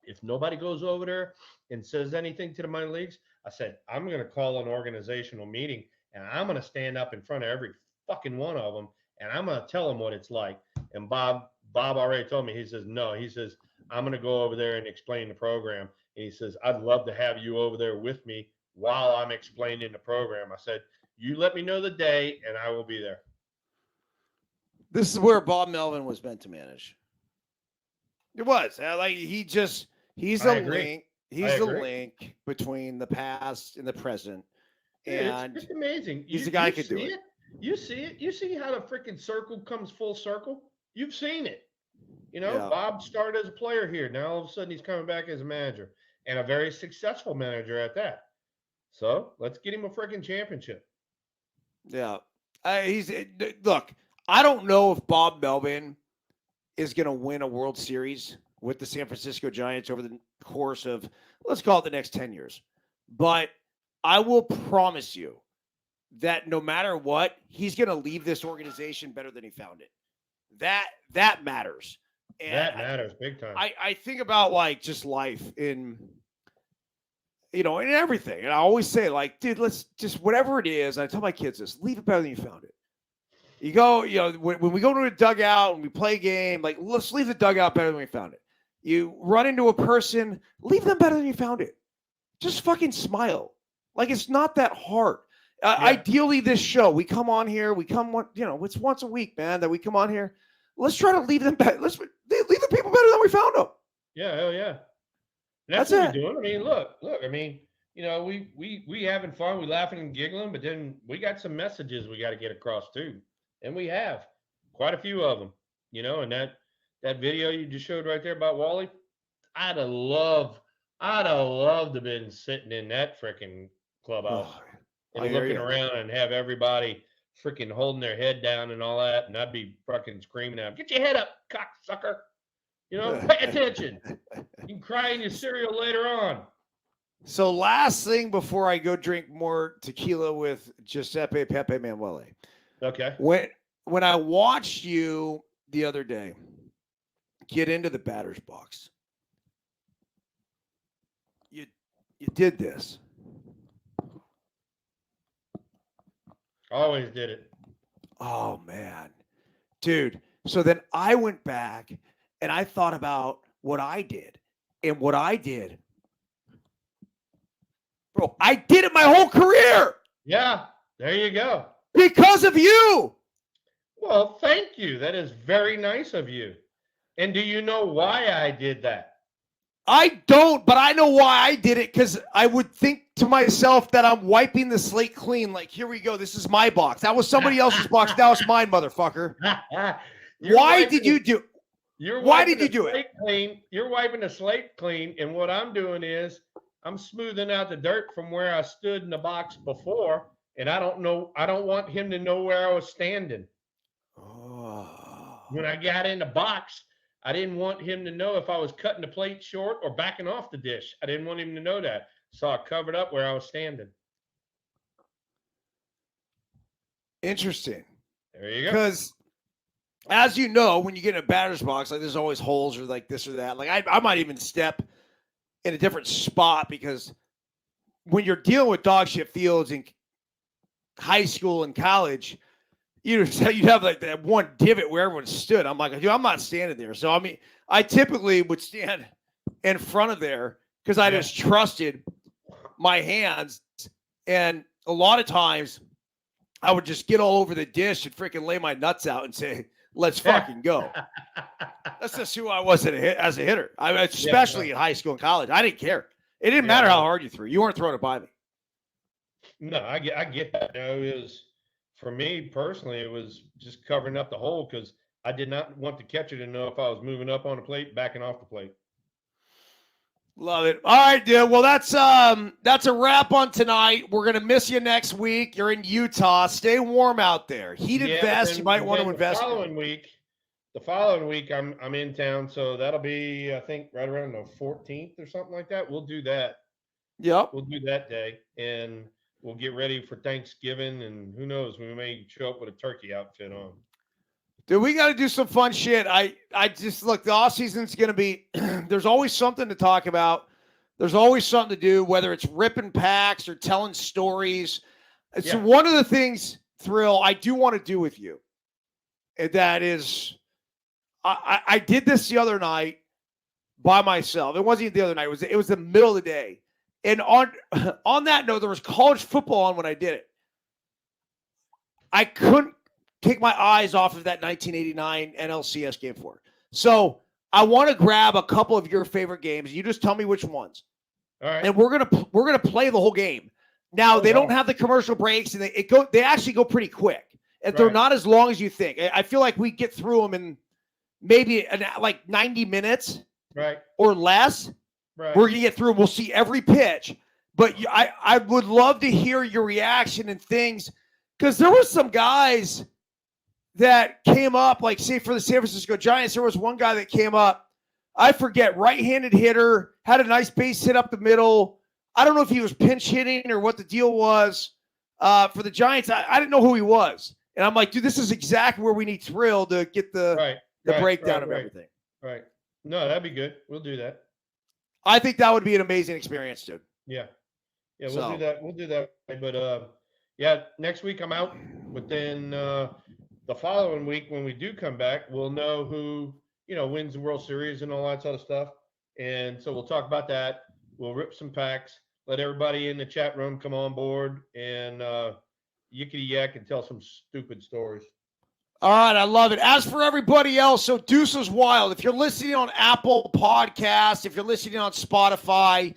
if nobody goes over there and says anything to the minor leagues, I said, I'm going to call an organizational meeting and I'm going to stand up in front of every fucking one of them and I'm going to tell them what it's like. And Bob already told me, he says, no, he says, I'm going to go over there and explain the program. And he says, I'd love to have you over there with me while I'm explaining the program. I said, you let me know the day and I will be there. This is where Bob Melvin was meant to manage. It was he's the link. He's the link between the past and the present. And it's amazing. He's the guy who could do it. You see it. You see how the freaking circle comes full circle. You've seen it. Bob started as a player here. Now all of a sudden he's coming back as a manager and a very successful manager at that. So let's get him a freaking championship. Yeah. Look, I don't know if Bob Melvin is going to win a World Series with the San Francisco Giants over the course of, let's call it the next 10 years. But I will promise you that no matter what, he's going to leave this organization better than he found it. That matters. And that matters big time. I think about just life in everything. And I always say dude, let's just, whatever it is, I tell my kids this, leave it better than you found it. You go, when we go to a dugout and we play a game, let's leave the dugout better than we found it. You run into a person, leave them better than you found it. Just fucking smile. It's not that hard. Ideally, this show, we come on here, it's once a week, man, that we come on here. Let's try to leave them better. Let's leave the people better than we found them. Yeah, hell yeah. That's what we're doing. I mean, look. I mean, we having fun, we laughing and giggling, but then we got some messages we got to get across too. And we have quite a few of them, and that video you just showed right there about Wally, I'd have loved to have been sitting in that freaking clubhouse and looking around and have everybody freaking holding their head down and all that. And I'd be fucking screaming out, get your head up, cocksucker. Pay attention. You can cry in your cereal later on. So last thing before I go drink more tequila with Giuseppe Pepe Manuele. Okay. When I watched you the other day get into the batter's box, you did this. Always did it. Oh man, dude. So then I went back and I thought about what I did, and what I did, bro. I did it my whole career. Yeah, there you go. Because of you. Well, thank you. That is very nice of you. And do you know why I did that? I don't, but I know why I did it, because I would think to myself that I'm wiping the slate clean. Like, here we go. This is my box. That was somebody else's box. Now it's mine, motherfucker. Why did you do? Why did you do it? Clean. You're wiping the slate clean, and what I'm doing is I'm smoothing out the dirt from where I stood in the box before, and I don't want him to know where I was standing. Oh. When I got in the box, I didn't want him to know if I was cutting the plate short or backing off the dish. I didn't want him to know that. So I covered up where I was standing. Interesting. There you go. Because, as you know, when you get in a batter's box, like there's always holes or like this or that. Like I might even step in a different spot, because when you're dealing with dog shit fields in high school and college, you'd have like that one divot where everyone stood. I'm like, dude, I'm not standing there. So, I mean, I typically would stand in front of there because I just trusted my hands. And a lot of times I would just get all over the dish and freaking lay my nuts out and say, let's fucking go. That's just who I was as a hitter. Especially in high school and college. I didn't care. It didn't matter how hard you threw. You weren't throwing it by me. No, I get that. For me personally, it was just covering up the hole because I did not want the catcher to know if I was moving up on the plate, backing off the plate. Love it. All right, dude. Well, that's a wrap on tonight. We're gonna miss you next week. You're in Utah. Stay warm out there. Heated vest. You might want to invest. The following week, I'm in town, so that'll be, I think, right around the 14th or something like that. We'll do that. Yep. We'll do that day, and we'll get ready for Thanksgiving, and who knows, we may show up with a turkey outfit on. Dude, we got to do some fun shit. I just look, the off season's going to be, there's always something to talk about. There's always something to do, whether it's ripping packs or telling stories. So one of the things, Thrill, I do want to do with you, and that is, I did this the other night by myself. It wasn't even the other night. It was the middle of the day. And on that note, there was college football on when I did it. I couldn't take my eyes off of that 1989 NLCS Game 4. So I want to grab a couple of your favorite games. You just tell me which ones. All right. And we're gonna play the whole game. Now they don't have the commercial breaks, and they actually go pretty quick. And they're not as long as you think. I feel like we get through them in maybe like 90 minutes, right, or less. Right. We're gonna get through. We'll see every pitch. But I would love to hear your reaction and things, because there were some guys that came up, like say for the San Francisco Giants, there was one guy that came up, I forget, right-handed hitter, had a nice base hit up the middle. I don't know if he was pinch hitting or what the deal was for the Giants. I didn't know who he was. And I'm like, dude, this is exactly where we need Thrill to get the breakdown of everything. Right. No, that'd be good. We'll do that. I think that would be an amazing experience, dude. Yeah, we'll do that. We'll do that. But next week I'm out. But then the following week, when we do come back, we'll know who wins the World Series and all that sort of stuff. And so we'll talk about that. We'll rip some packs. Let everybody in the chat room come on board and yickety yak and tell some stupid stories. All right, I love it. As for everybody else, so Deuces Wild, if you're listening on Apple Podcasts, if you're listening on Spotify,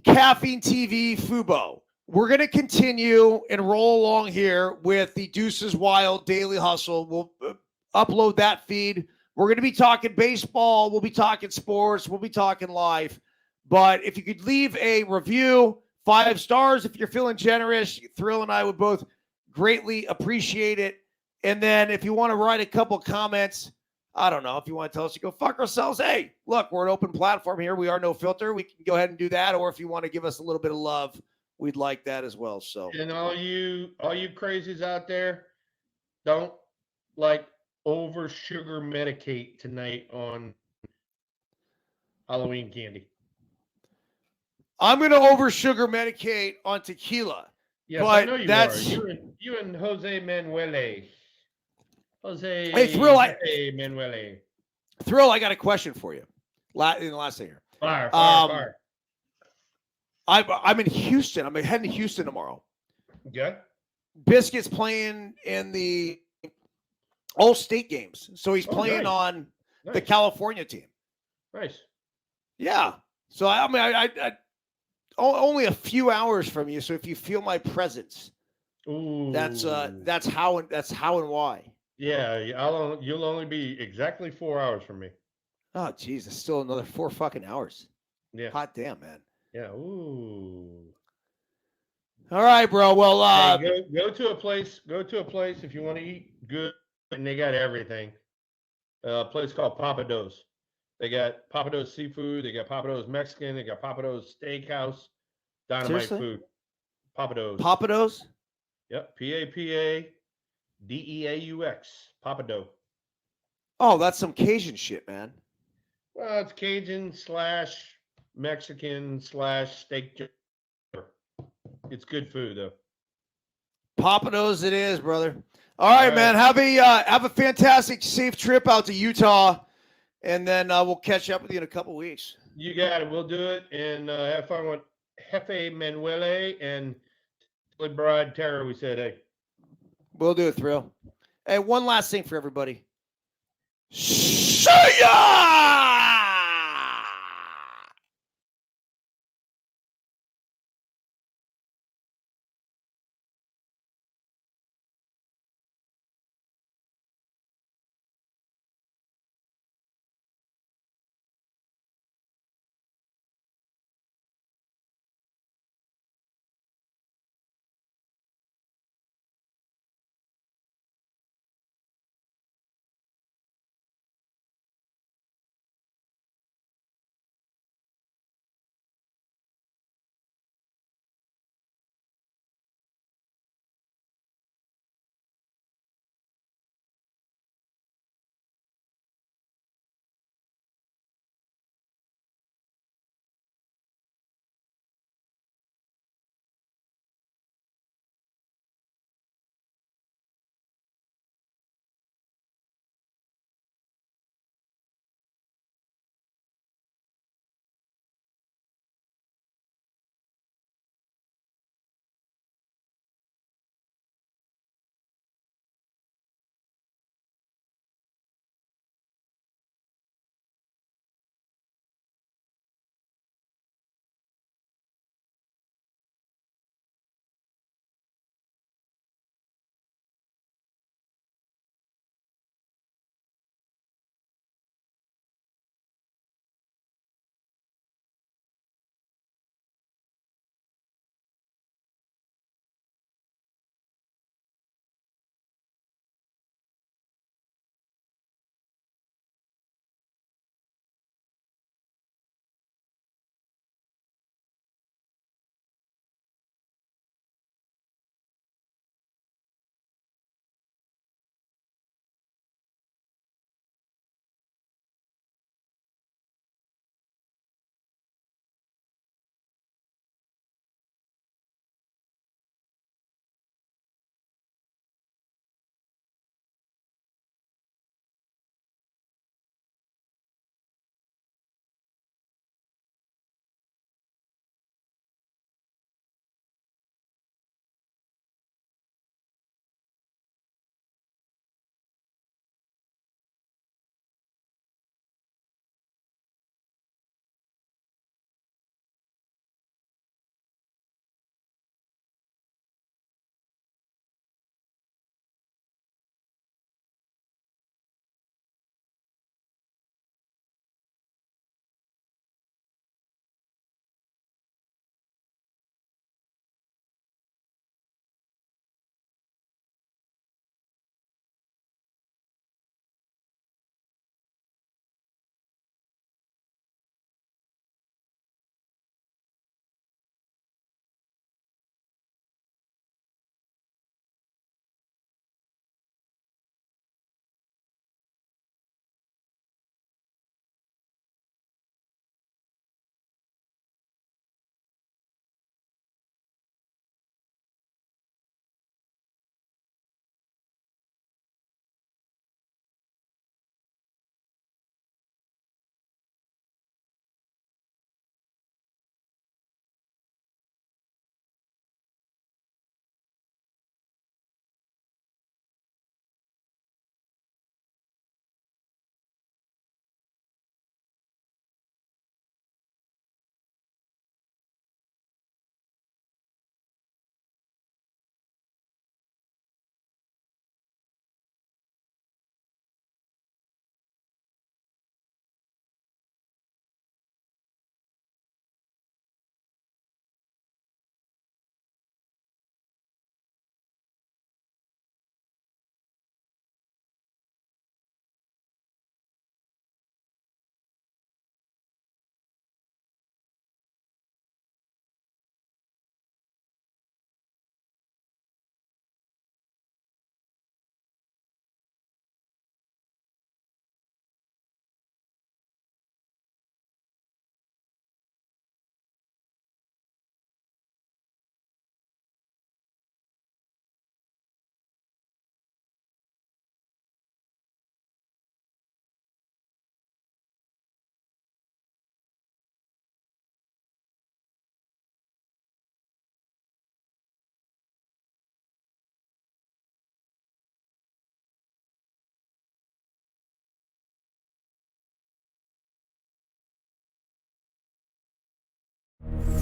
Caffeine TV, Fubo, we're going to continue and roll along here with the Deuces Wild Daily Hustle. We'll upload that feed. We're going to be talking baseball. We'll be talking sports. We'll be talking live. But if you could leave a review, 5 stars, if you're feeling generous, Thrill and I would both greatly appreciate it. And then if you want to write a couple comments, I don't know, if you want to tell us to go fuck ourselves, hey, look, we're an open platform here. We are no filter. We can go ahead and do that. Or if you want to give us a little bit of love, we'd like that as well. So, and all you crazies out there, don't over sugar medicate tonight on Halloween candy. I'm going to over sugar medicate on tequila. Yes, but I know you are. You and Jose Manuele. Hey, Thrill, Manuele. Thrill, I got a question for you. In the last thing here. Fire. I'm in Houston. I'm heading to Houston tomorrow. Okay. Biscuits playing in the All state games. So he's Oh, playing nice. on the Nice. California team. Nice. Yeah. So I mean, only a few hours from you. So if you feel my presence, Ooh. that's how and why. Yeah, you'll only be exactly 4 hours from me. Oh, geez, it's still another 4 fucking hours. Yeah. Hot damn, man. Yeah. Ooh. All right, bro. Well, Hey, go to a place. Go to a place if you want to eat good, and they got everything. A place called Papados. They got Papados seafood. They got Papados Mexican. They got Papados Steakhouse. Dynamite seriously, food. Papados. Papados. Yep. Papadeaux. Papado. Oh, that's some Cajun shit, man. Well, it's Cajun / Mexican / steak. It's good food though. Papados, it is, brother. All right, man. Have a fantastic, safe trip out to Utah, and then we'll catch up with you in a couple weeks. You got it. We'll do it, and have fun with Jefe Manuele and Bride Terror. We said, hey. We'll do it, Thrill. Hey, one last thing for everybody. See ya!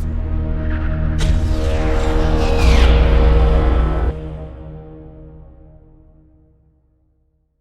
guys.